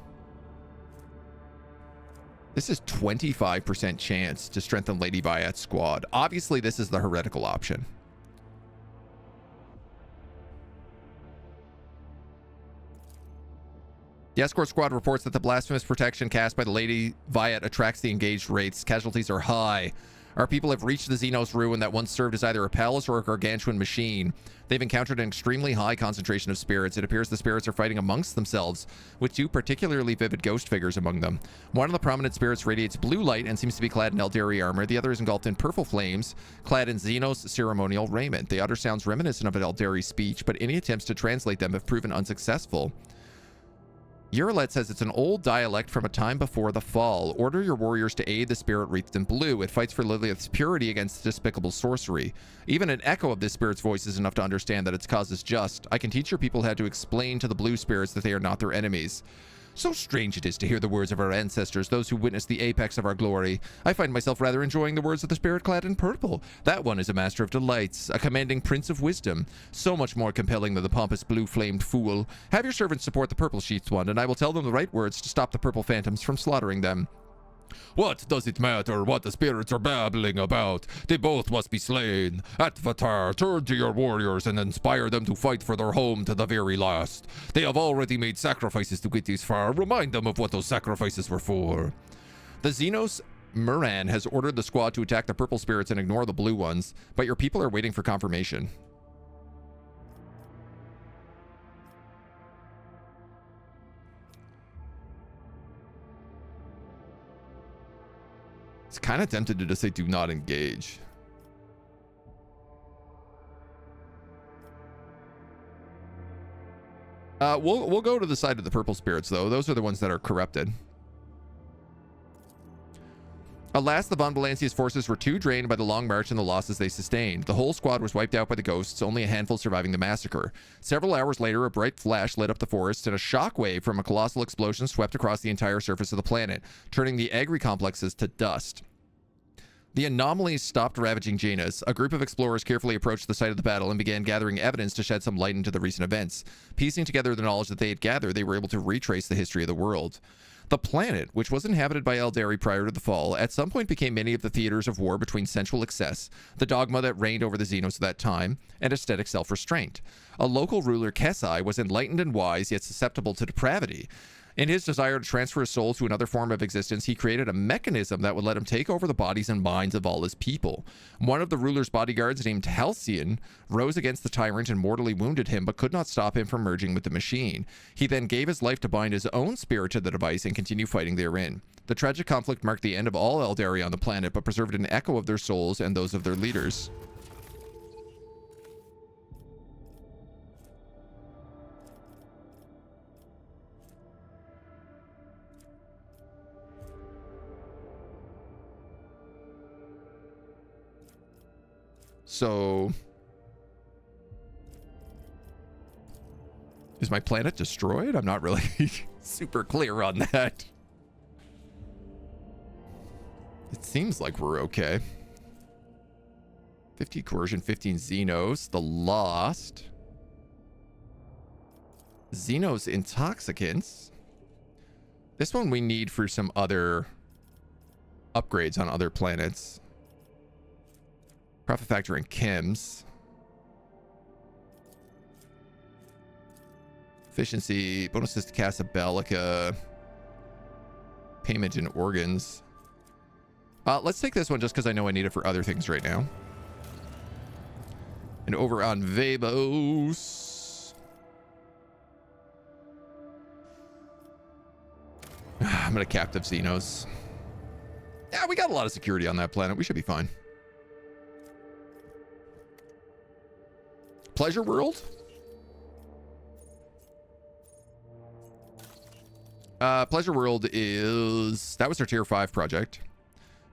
This is 25% chance to strengthen Lady Bayat's squad. Obviously, this is the heretical option. The escort squad reports that the blasphemous protection cast by the Lady Viat attracts the engaged wraiths. Casualties are high. Our people have reached the Xenos ruin that once served as either a palace or a gargantuan machine. They've encountered an extremely high concentration of spirits. It appears the spirits are fighting amongst themselves, with 2 particularly vivid ghost figures among them. One of the prominent spirits radiates blue light and seems to be clad in Eldari armor. The other is engulfed in purple flames, clad in Xenos ceremonial raiment. The other sounds reminiscent of an Eldari speech, but any attempts to translate them have proven unsuccessful. Urilet says it's an old dialect from a time before the fall. Order your warriors to aid the spirit wreathed in blue. It fights for Lilith's purity against despicable sorcery. Even an echo of this spirit's voice is enough to understand that its cause is just. I can teach your people how to explain to the blue spirits that they are not their enemies. So strange it is to hear the words of our ancestors, those who witnessed the apex of our glory. I find myself rather enjoying the words of the spirit clad in purple. That one is a master of delights, a commanding prince of wisdom, so much more compelling than the pompous blue-flamed fool. Have your servants support the purple-sheathed one, and I will tell them the right words to stop the purple phantoms from slaughtering them. What does it matter what the spirits are babbling about? They both must be slain. Atvatar, turn to your warriors and inspire them to fight for their home to the very last. They have already made sacrifices to get this far. Remind them of what those sacrifices were for. The Xenos Moran has ordered the squad to attack the purple spirits and ignore the blue ones, but your people are waiting for confirmation. It's kind of tempted to just say do not engage. We'll go to the side of the purple spirits though. Those are the ones that are corrupted. Alas, the Von Valancia's forces were too drained by the long march and the losses they sustained. The whole squad was wiped out by the ghosts, only a handful surviving the massacre. Several hours later, a bright flash lit up the forest, and a shockwave from a colossal explosion swept across the entire surface of the planet, turning the agri-complexes to dust. The anomalies stopped ravaging Janus. A group of explorers carefully approached the site of the battle and began gathering evidence to shed some light into the recent events. Piecing together the knowledge that they had gathered, they were able to retrace the history of the world. The planet, which was inhabited by Eldari prior to the fall, at some point became many of the theaters of war between sensual excess, the dogma that reigned over the Xenos of that time, and aesthetic self-restraint. A local ruler, Kesai, was enlightened and wise, yet susceptible to depravity. In his desire to transfer his soul to another form of existence, he created a mechanism that would let him take over the bodies and minds of all his people. One of the ruler's bodyguards, named Halcyon, rose against the tyrant and mortally wounded him, but could not stop him from merging with the machine. He then gave his life to bind his own spirit to the device and continue fighting therein. The tragic conflict marked the end of all Eldari on the planet, but preserved an echo of their souls and those of their leaders. So, is my planet destroyed? I'm not really super clear on that. It seems like we're okay. 50 coercion, 15 Xenos, the lost. Xenos intoxicants. This one we need for some other upgrades on other planets. Profit factor and chems. Efficiency, bonuses to Casa Bellica. Payment in organs. Let's take this one just because I know I need it for other things right now. And over on Vabos. I'm gonna captive Xenos. Yeah, we got a lot of security on that planet. We should be fine. Pleasure World? Pleasure World is... That was our tier 5 project.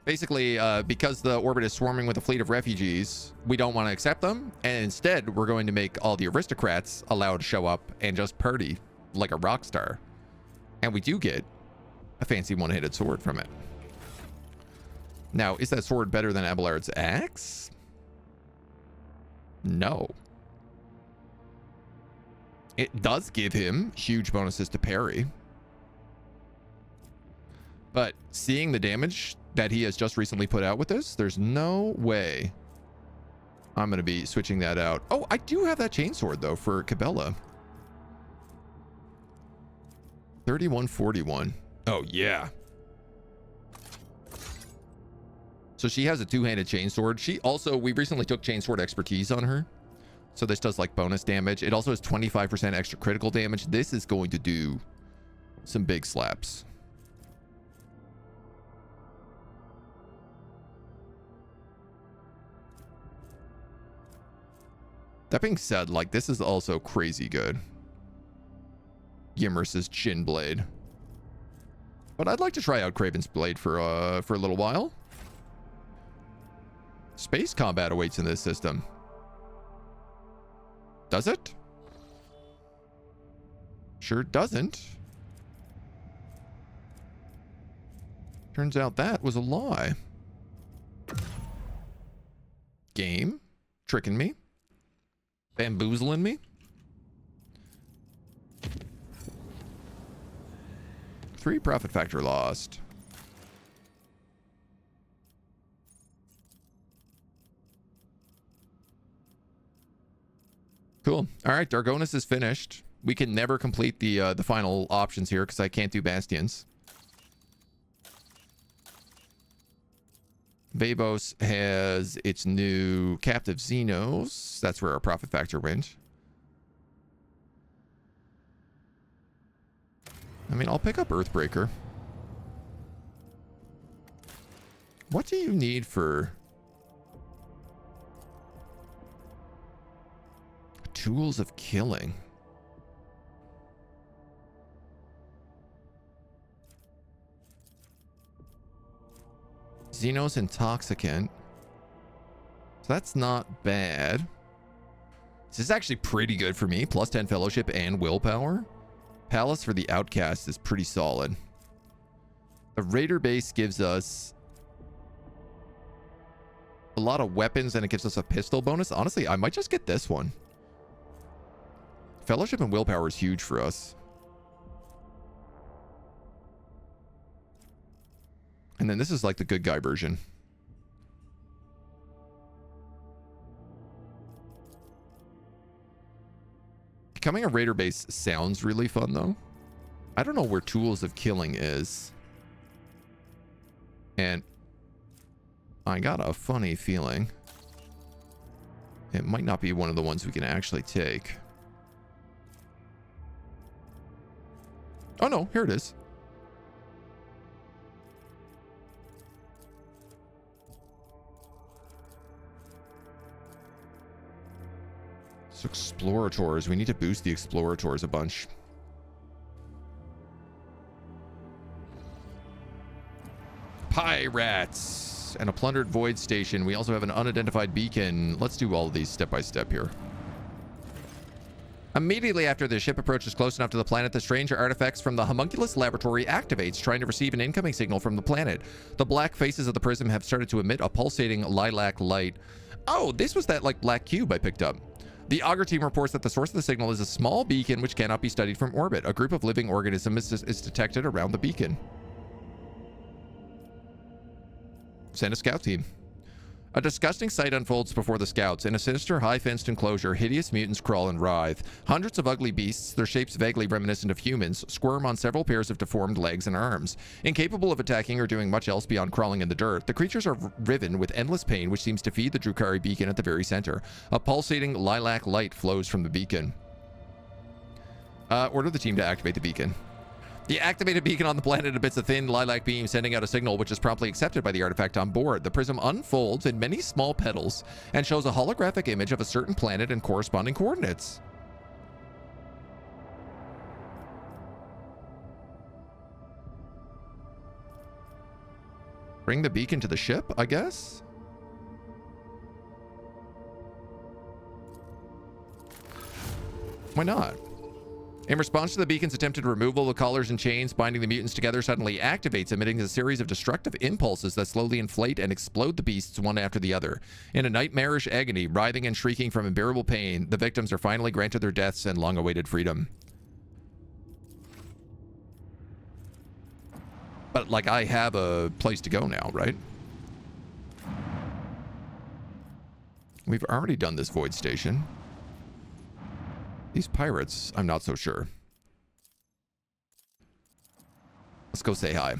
Basically, because the orbit is swarming with a fleet of refugees, we don't want to accept them. And instead, we're going to make all the aristocrats allowed to show up and just party like a rock star. And we do get a fancy one-handed sword from it. Now, is that sword better than Abelard's axe? No. It does give him huge bonuses to parry. But seeing the damage that he has just recently put out with this, there's no way I'm going to be switching that out. Oh, I do have that chainsword, though, for Cabela. 3141. Oh, yeah. So she has a two-handed chainsword. She also, we recently took chainsword expertise on her. So this does like bonus damage. It also has 25% extra critical damage. This is going to do some big slaps. That being said, like, this is also crazy good. Yimmer's Chin Blade. But I'd like to try out Craven's Blade for a little while. Space combat awaits in this system. Does it? Sure doesn't. Turns out that was a lie. Game. Tricking me. Bamboozling me. 3 profit factor lost. Cool. All right, Dargonis is finished. We can never complete the final options here because I can't do Bastions. Vabos has its new Captive Xenos. That's where our profit factor went. I mean, I'll pick up Earthbreaker. What do you need for tools of killing? Xenos Intoxicant. So that's not bad. This is actually pretty good for me. Plus 10 Fellowship and Willpower. Palace for the Outcast is pretty solid. The Raider base gives us a lot of weapons and it gives us a pistol bonus. Honestly, I might just get this one. Fellowship and Willpower is huge for us. And then this is like the good guy version. Becoming a Raider base sounds really fun, though. I don't know where Tools of Killing is. And I got a funny feeling it might not be one of the ones we can actually take. Oh, no. Here it is. So Explorators. We need to boost the Explorators a bunch. Pirates. And a plundered void station. We also have an unidentified beacon. Let's do all of these step by step here. Immediately after the ship approaches close enough to the planet, the stranger artifacts from the homunculus laboratory activates, trying to receive an incoming signal from the planet. The black faces of the prism have started to emit a pulsating lilac light. Oh, this was that like black cube I picked up. The Augur team reports that the source of the signal is a small beacon which cannot be studied from orbit. A group of living organisms is detected around the beacon. Send a scout team. A disgusting sight unfolds before the scouts. In a sinister, high-fenced enclosure, hideous mutants crawl and writhe. Hundreds of ugly beasts, their shapes vaguely reminiscent of humans, squirm on several pairs of deformed legs and arms. Incapable of attacking or doing much else beyond crawling in the dirt, the creatures are riven with endless pain which seems to feed the Drukhari beacon at the very center. A pulsating lilac light flows from the beacon. Order the team to activate the beacon. The activated beacon on the planet emits a thin lilac beam, sending out a signal which is promptly accepted by the artifact on board. The prism unfolds in many small petals and shows a holographic image of a certain planet and corresponding coordinates. Bring the beacon to the ship, I guess? Why not? In response to the beacon's attempted removal, the collars and chains binding the mutants together suddenly activates, emitting a series of destructive impulses that slowly inflate and explode the beasts one after the other. In a nightmarish agony, writhing and shrieking from unbearable pain, the victims are finally granted their deaths and long-awaited freedom. But, like, I have a place to go now, right? We've already done this void station. These pirates, I'm not so sure. Let's go say hi.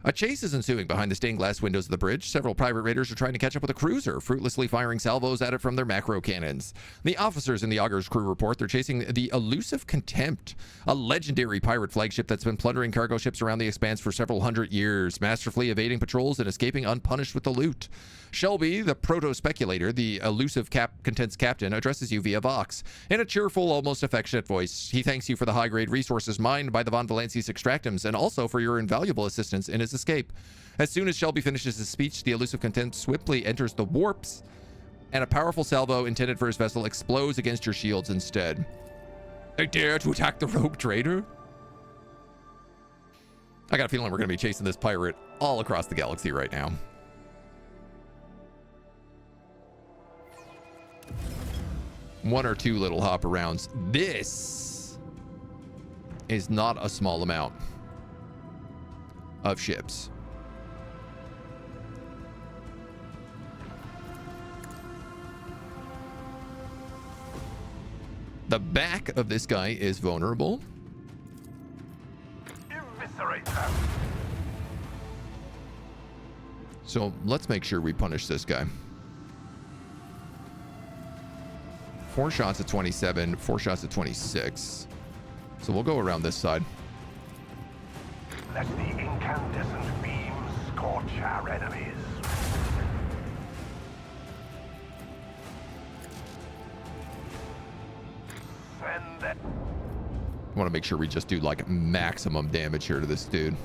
A chase is ensuing behind the stained glass windows of the bridge. Several private raiders are trying to catch up with a cruiser, fruitlessly firing salvos at it from their macro cannons. The officers in the Augur's crew report they're chasing the elusive Contempt, a legendary pirate flagship that's been plundering cargo ships around the Expanse for several hundred years, masterfully evading patrols and escaping unpunished with the loot. Shelby, the proto-speculator, the elusive Content's captain, addresses you via Vox. In a cheerful, almost affectionate voice, he thanks you for the high-grade resources mined by the Von Valancius extractums and also for your invaluable assistance in his escape. As soon as Shelby finishes his speech, the elusive Content swiftly enters the warps, and a powerful salvo intended for his vessel explodes against your shields instead. They dare to attack the rogue trader? I got a feeling we're going to be chasing this pirate all across the galaxy right now. One or two little hop arounds. This is not a small amount of ships. The back of this guy is vulnerable.
Eviscerate them.
So let's make sure we punish this guy. 4 shots at 27, 4 shots at 26. So we'll go around this side.
Let the incandescent beams scorch our enemies. Send them.
I want to make sure we just do like maximum damage here to this dude.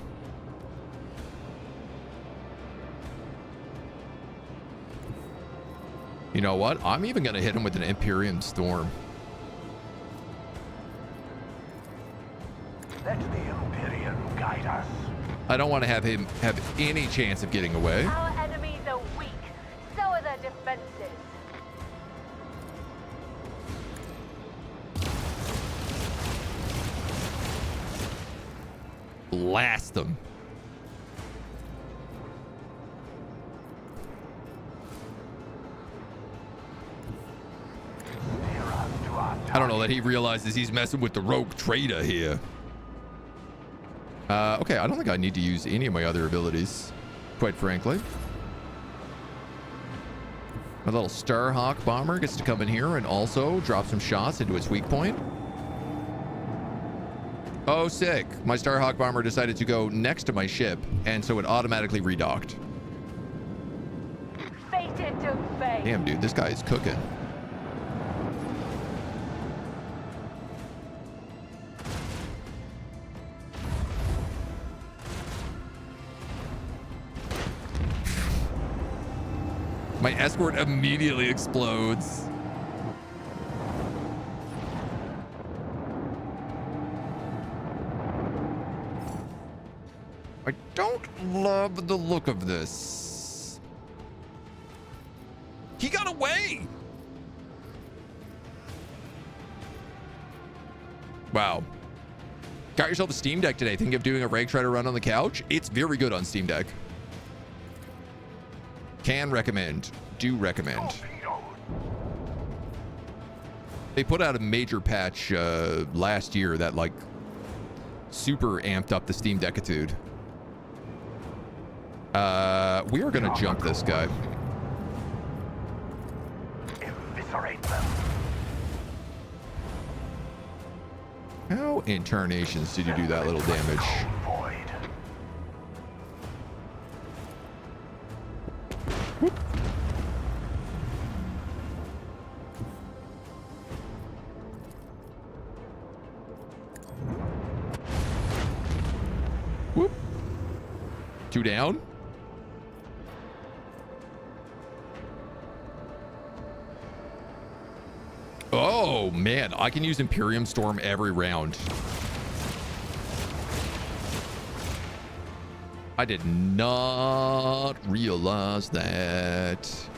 You know what? I'm even going to hit him with an Imperium Storm.
Let the Imperium guide us.
I don't want to have him have any chance of getting away.
Our enemies are weak, so are their defenses.
Blast them. I don't know that he realizes he's messing with the rogue trader here. Okay, I don't think I need to use any of my other abilities, quite frankly. My little Starhawk bomber gets to come in here and also drop some shots into its weak point. Oh, sick. My Starhawk bomber decided to go next to my ship, and so it automatically redocked.
Fated to fate.
Damn, dude, this guy is cooking. My escort immediately explodes. I don't love the look of this. He got away. Wow. Got yourself a Steam Deck today. Thinking of doing a Rag Trader run on the couch? It's very good on Steam Deck. Can recommend. Do recommend. They put out a major patch last year that like super amped up the Steam Deckitude. We are gonna jump this guy.
Eviscerate them.
How in tarnations did you do that little damage?
Void.
Whoop. 2 down. Oh man, I can use Imperium Storm every round. I did not realize that.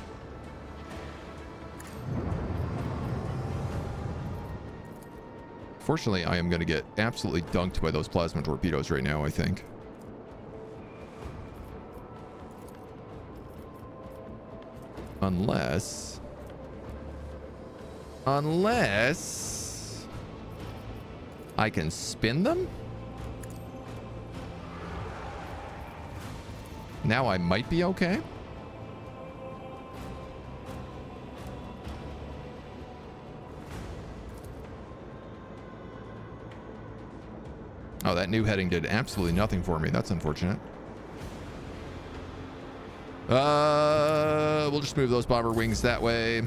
Fortunately, I am going to get absolutely dunked by those plasma torpedoes right now, I think. Unless I can spin them? Now I might be okay. Oh, that new heading did absolutely nothing for me. That's unfortunate. We'll just move those bomber wings that way.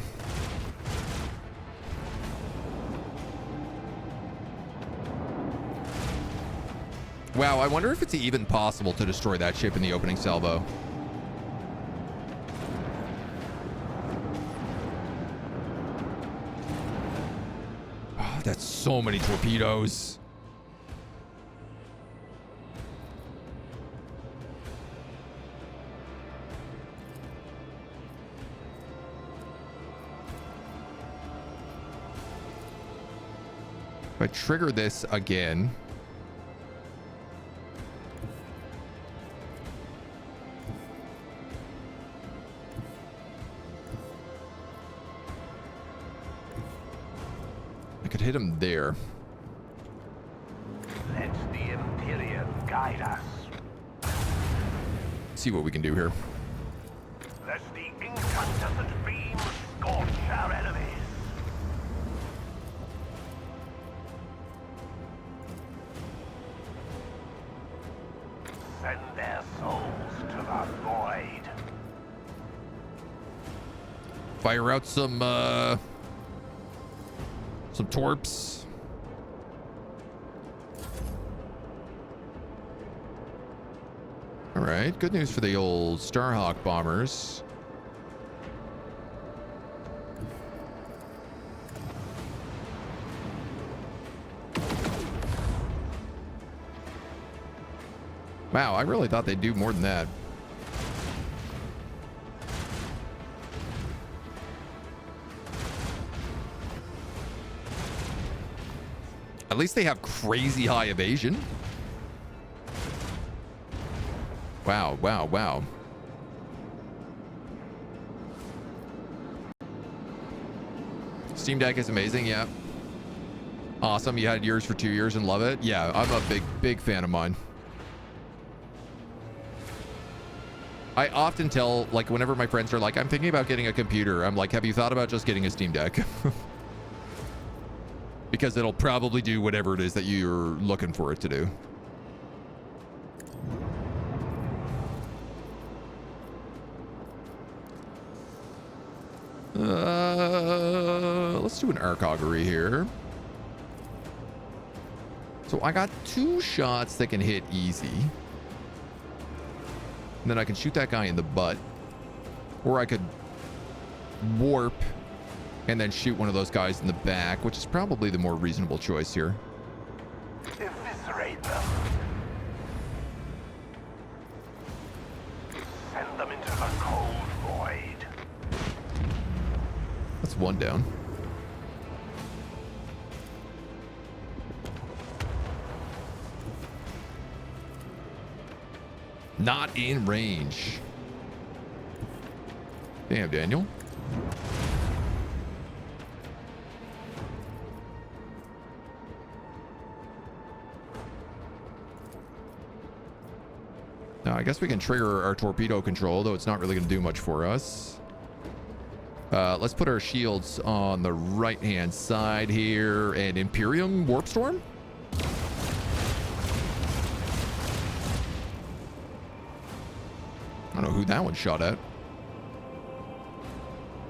Wow, I wonder if it's even possible to destroy that ship in the opening salvo. Oh, that's so many torpedoes. If I trigger this again. I could hit him there.
Let the Imperium guide us.
See what we can do here.
Let the incandescent beam scorch our enemies. Send their souls to the void.
Fire out some torps. All right, good news for the old Starhawk bombers. Wow, I really thought they'd do more than that. At least they have crazy high evasion. Wow, wow, wow. Steam Deck is amazing, yeah. Awesome, you had yours for 2 years and love it. Yeah, I'm a big fan of mine. I often tell, like, whenever my friends are like, I'm thinking about getting a computer, I'm like, have you thought about just getting a Steam Deck? Because it'll probably do whatever it is that you're looking for it to do. Let's do an arc augury here. So I got 2 shots that can hit easy. And then I can shoot that guy in the butt. Or I could warp and then shoot one of those guys in the back, which is probably the more reasonable choice here.
Eviscerate them. Send them into the cold void.
That's 1 down. Not in range. Damn, Daniel. Now, I guess we can trigger our torpedo control, though it's not really going to do much for us. Let's put our shields on the right-hand side here. And Imperium Warp Storm? I don't know who that one shot at.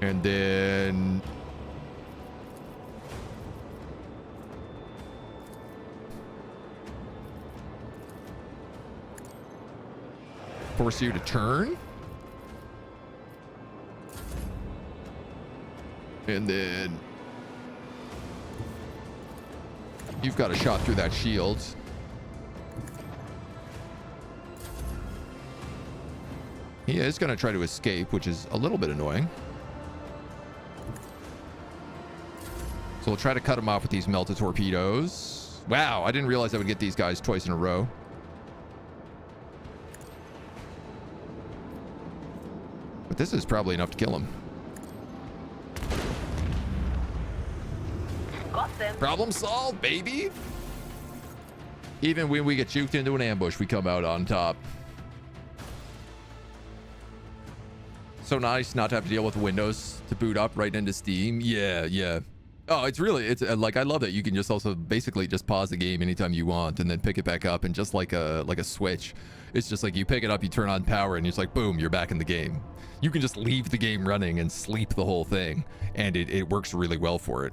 And then... force you to turn. And then... you've got a shot through that shield. He is going to try to escape, which is a little bit annoying. So we'll try to cut him off with these melted torpedoes. Wow, I didn't realize I would get these guys twice in a row. But this is probably enough to kill him.
Got them.
Problem solved, baby. Even when we get juked into an ambush, we come out on top. So nice not to have to deal with Windows to boot up right into Steam. Yeah. Oh, it's like, I love that you can just also basically just pause the game anytime you want and then pick it back up, and just like a Switch, it's just like you pick it up, you turn on power, and it's like boom, you're back in the game. You can just leave the game running and sleep the whole thing, and it works really well for it.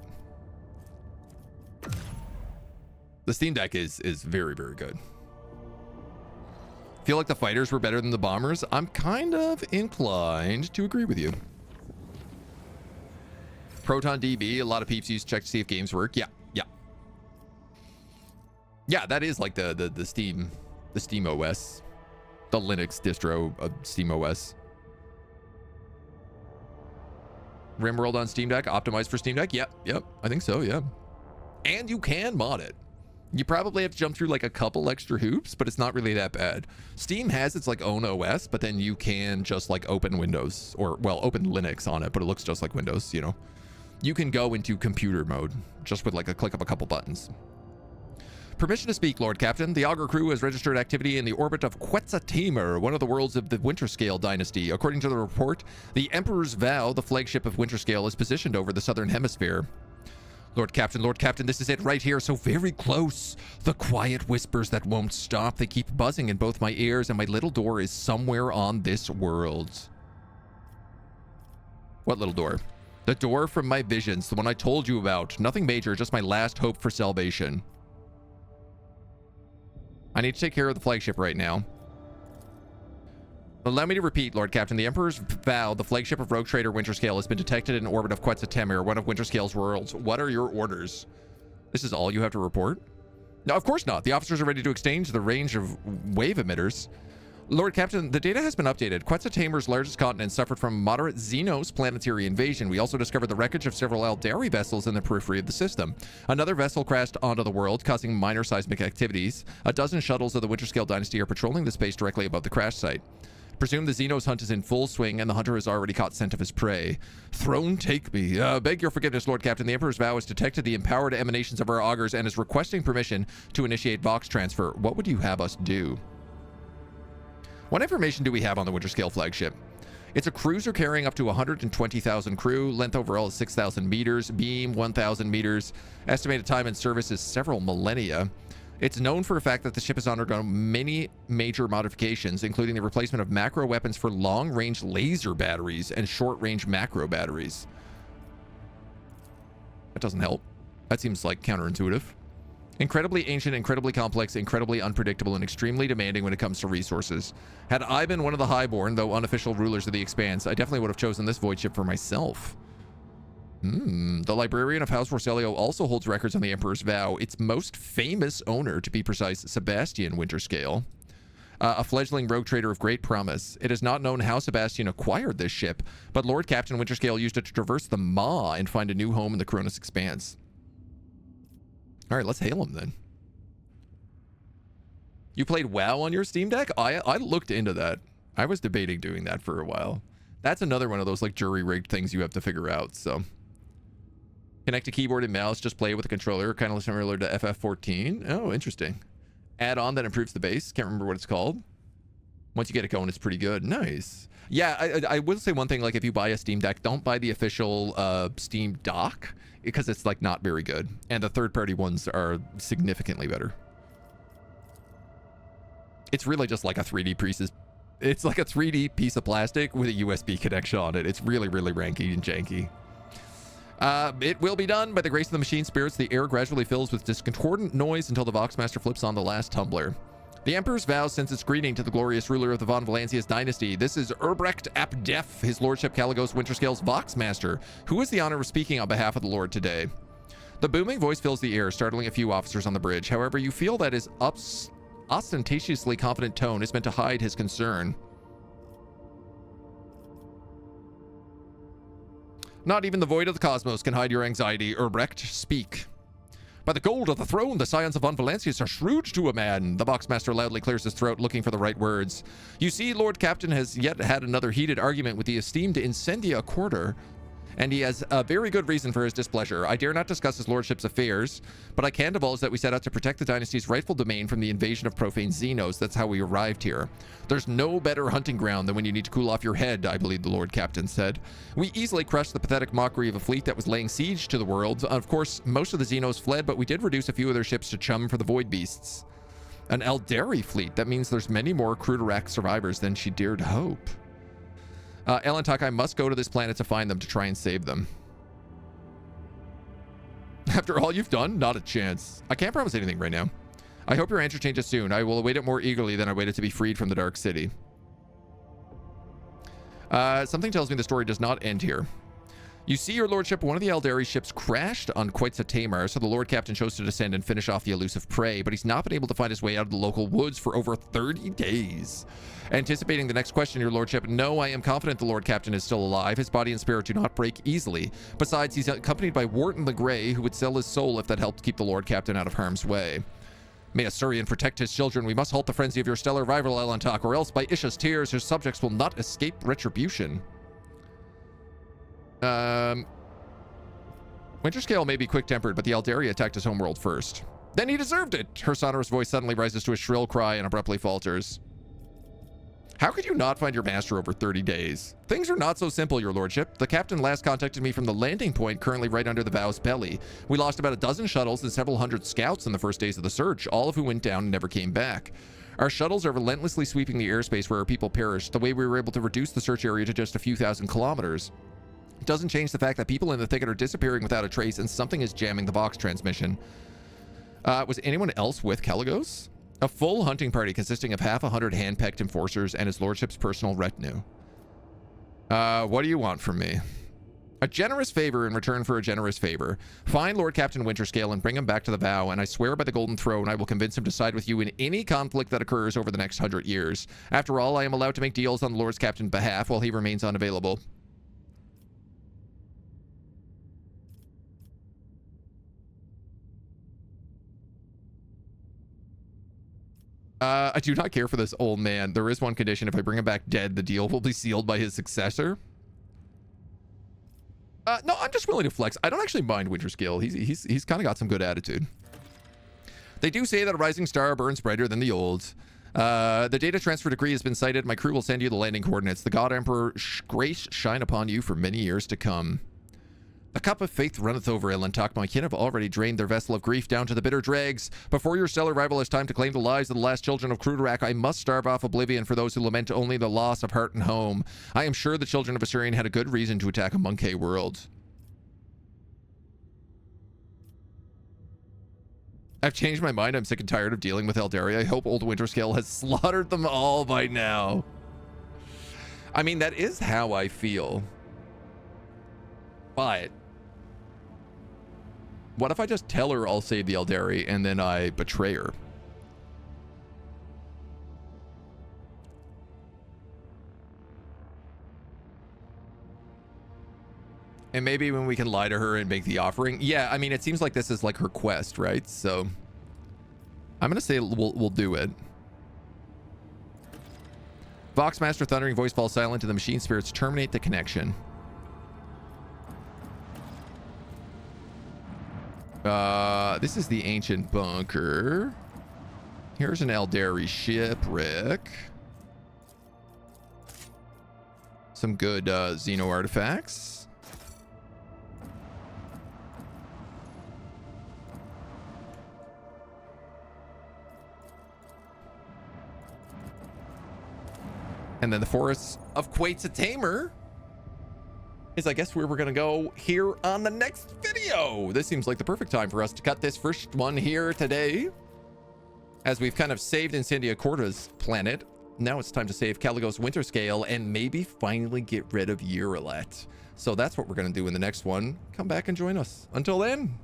The Steam Deck is very, very good. Feel like the fighters were better than the bombers? I'm kind of inclined to agree with you. Proton DB, a lot of peeps use to check to see if games work. Yeah. That is like the Steam OS, the Linux distro of Steam OS. RimWorld on Steam Deck, optimized for Steam Deck. Yep. I think so. Yeah, and you can mod it. You probably have to jump through like a couple extra hoops, but it's not really that bad. Steam has its like own OS, but then you can just like open Windows, or well, open Linux on it, but it looks just like Windows, you know. You can go into computer mode just with like a click of a couple buttons. Permission to speak, Lord Captain. The Augur crew has registered activity in the orbit of Quetzalcoatl, one of the worlds of the Winterscale dynasty. According to the report, the Emperor's Vow, the flagship of Winterscale, is positioned over the southern hemisphere. Lord Captain, this is it right here, so very close. The quiet whispers that won't stop. They keep buzzing in both my ears, and my little door is somewhere on this world. What little door? The door from my visions, the one I told you about. Nothing major, just my last hope for salvation. I need to take care of the flagship right now. Allow me to repeat, Lord Captain. The Emperor's Vow, the flagship of Rogue Trader Winterscale, has been detected in orbit of Quetzalcoatl, one of Winterscale's worlds. What are your orders? This is all you have to report? No, of course not. The officers are ready to exchange the range of wave emitters. Lord Captain, the data has been updated. Quetzalcoatl's largest continent suffered from moderate Xenos planetary invasion. We also discovered the wreckage of several Aldari vessels in the periphery of the system. Another vessel crashed onto the world, causing minor seismic activities. A dozen shuttles of the Winterscale dynasty are patrolling the space directly above the crash site. Presume the Xenos hunt is in full swing, and the hunter has already caught scent of his prey. Throne, take me. Beg your forgiveness, Lord Captain. The Emperor's Vow has detected the empowered emanations of our augurs and is requesting permission to initiate Vox transfer. What would you have us do? What information do we have on the Winterscale flagship? It's a cruiser carrying up to 120,000 crew. Length overall is 6,000 meters. Beam, 1,000 meters. Estimated time in service is several millennia. It's known for a fact that the ship has undergone many major modifications, including the replacement of macro weapons for long-range laser batteries and short-range macro batteries. That doesn't help. That seems like counterintuitive. Incredibly ancient, incredibly complex, incredibly unpredictable, and extremely demanding when it comes to resources. Had I been one of the Highborn, though unofficial rulers of the Expanse, I definitely would have chosen this void ship for myself. The Librarian of House Roselio also holds records on the Emperor's Vow. Its most famous owner, to be precise, Sebastian Winterscale, a fledgling rogue trader of great promise. It is not known how Sebastian acquired this ship, but Lord Captain Winterscale used it to traverse the Maw and find a new home in the Koronus Expanse. All right, let's hail him then. You played WoW on your Steam Deck? I looked into that. I was debating doing that for a while. That's another one of those like jury-rigged things you have to figure out, so. Connect a keyboard and mouse, just play with a controller, kind of similar to FF14. Oh, interesting. Add-on that improves the base. Can't remember what it's called. Once you get it going, it's pretty good. Nice. Yeah, I will say one thing, like if you buy a Steam Deck, don't buy the official Steam dock, because it's like not very good. And the third-party ones are significantly better. It's really just like a 3D piece. It's like a 3D piece of plastic with a USB connection on it. It's really, really ranky and janky. It will be done by the grace of the machine spirits. The air gradually fills with discordant noise until the Voxmaster flips on the last tumbler. The Emperor's Vow sends its greeting to the glorious ruler of the Von Valancius dynasty. This is Urbrecht ap Def, His Lordship Caligos Winterscale's Voxmaster, who has the honor of speaking on behalf of the Lord today. The booming voice fills the air, startling a few officers on the bridge. However, you feel that his ostentatiously confident tone is meant to hide his concern. Not even the void of the cosmos can hide your anxiety, Urbrecht. Speak. By the gold of the throne, the scions of Von Valancius are shrewd to a man. The Voxmaster loudly clears his throat, looking for the right words. You see, Lord Captain has yet had another heated argument with the esteemed Incedia Quarter. and he has a very good reason for his displeasure. I dare not discuss his lordship's affairs, but I can divulge that we set out to protect the dynasty's rightful domain from the invasion of profane Xenos. That's how we arrived here. There's no better hunting ground than when you need to cool off your head, I believe the Lord Captain said. We easily crushed the pathetic mockery of a fleet that was laying siege to the world. Of course, most of the Xenos fled, but we did reduce a few of their ships to chum for the void beasts. An Eldari fleet. That means there's many more Crudorak survivors than she dared hope. Elantok, I must go to this planet to find them, to try and save them. After all you've done, not a chance. I can't promise anything right now. I hope your answer changes soon. I will await it more eagerly than I waited to be freed from the Dark City. Something tells me the story does not end here. You see, your lordship, one of the Eldari ships crashed on Quetzaltamar, so the Lord Captain chose to descend and finish off the elusive prey, but he's not been able to find his way out of the local woods for over 30 days. Anticipating the next question, your lordship, no, I am confident the Lord Captain is still alive. His body and spirit do not break easily. Besides, he's accompanied by Wharton the Grey, who would sell his soul if that helped keep the Lord Captain out of harm's way. May Asurian protect his children. We must halt the frenzy of your stellar rival, Elantok, or else by Isha's tears, his subjects will not escape retribution. Winterscale may be quick-tempered, but the Eldari attacked his homeworld first. Then he deserved it! Her sonorous voice suddenly rises to a shrill cry and abruptly falters. How could you not find your master over 30 days? Things are not so simple, your lordship. The captain last contacted me from the landing point currently right under the Vow's belly. We lost about a dozen shuttles and several hundred scouts in the first days of the search, all of who went down and never came back. Our shuttles are relentlessly sweeping the airspace where our people perished, the way we were able to reduce the search area to just a few thousand kilometers. It doesn't change the fact that people in the thicket are disappearing without a trace and something is jamming the box transmission. Was anyone else with Caligos? A full hunting party consisting of half 100 hand-picked enforcers and his lordship's personal retinue. What do you want from me? A generous favor in return for a generous favor. Find Lord Captain Winterscale and bring him back to the Vow, and I swear by the Golden Throne I will convince him to side with you in any conflict that occurs over the next 100 years. After all, I am allowed to make deals on the Lord Captain's behalf while he remains unavailable. I do not care for this old man. There is one condition. If I bring him back dead, the deal will be sealed by his successor. No, I'm just willing to flex. I don't actually mind Winterscale. He's kind of got some good attitude. They do say that a rising star burns brighter than the old. The data transfer decree has been cited. My crew will send you the landing coordinates. The God Emperor grace shine upon you for many years to come. The cup of faith runneth over, Elantok. My kin have already drained their vessel of grief down to the bitter dregs. Before your stellar rival has time to claim the lives of the last children of Crudorak, I must starve off oblivion for those who lament only the loss of heart and home. I am sure the children of Asurian had a good reason to attack a Monkey world. I've changed my mind. I'm sick and tired of dealing with Eldari. I hope old Winterscale has slaughtered them all by now. I mean, that is how I feel. But what if I just tell her I'll save the Eldari and then I betray her? And maybe when we can lie to her and make the offering. Yeah, I mean, it seems like this is like her quest, right? So I'm going to say we'll do it. Voxmaster thundering voice falls silent and the machine spirits terminate the connection. This is the ancient bunker. Here's an Eldari shipwreck. Some good Xeno artifacts. And then the forests of Quetzaltamar is, I guess, where we're going to go here on the next video. This seems like the perfect time for us to cut this first one here today. As we've kind of saved Incedia Corta's planet, now it's time to save Caligos Winterscale and maybe finally get rid of Urilet. So that's what we're going to do in the next one. Come back and join us. Until then.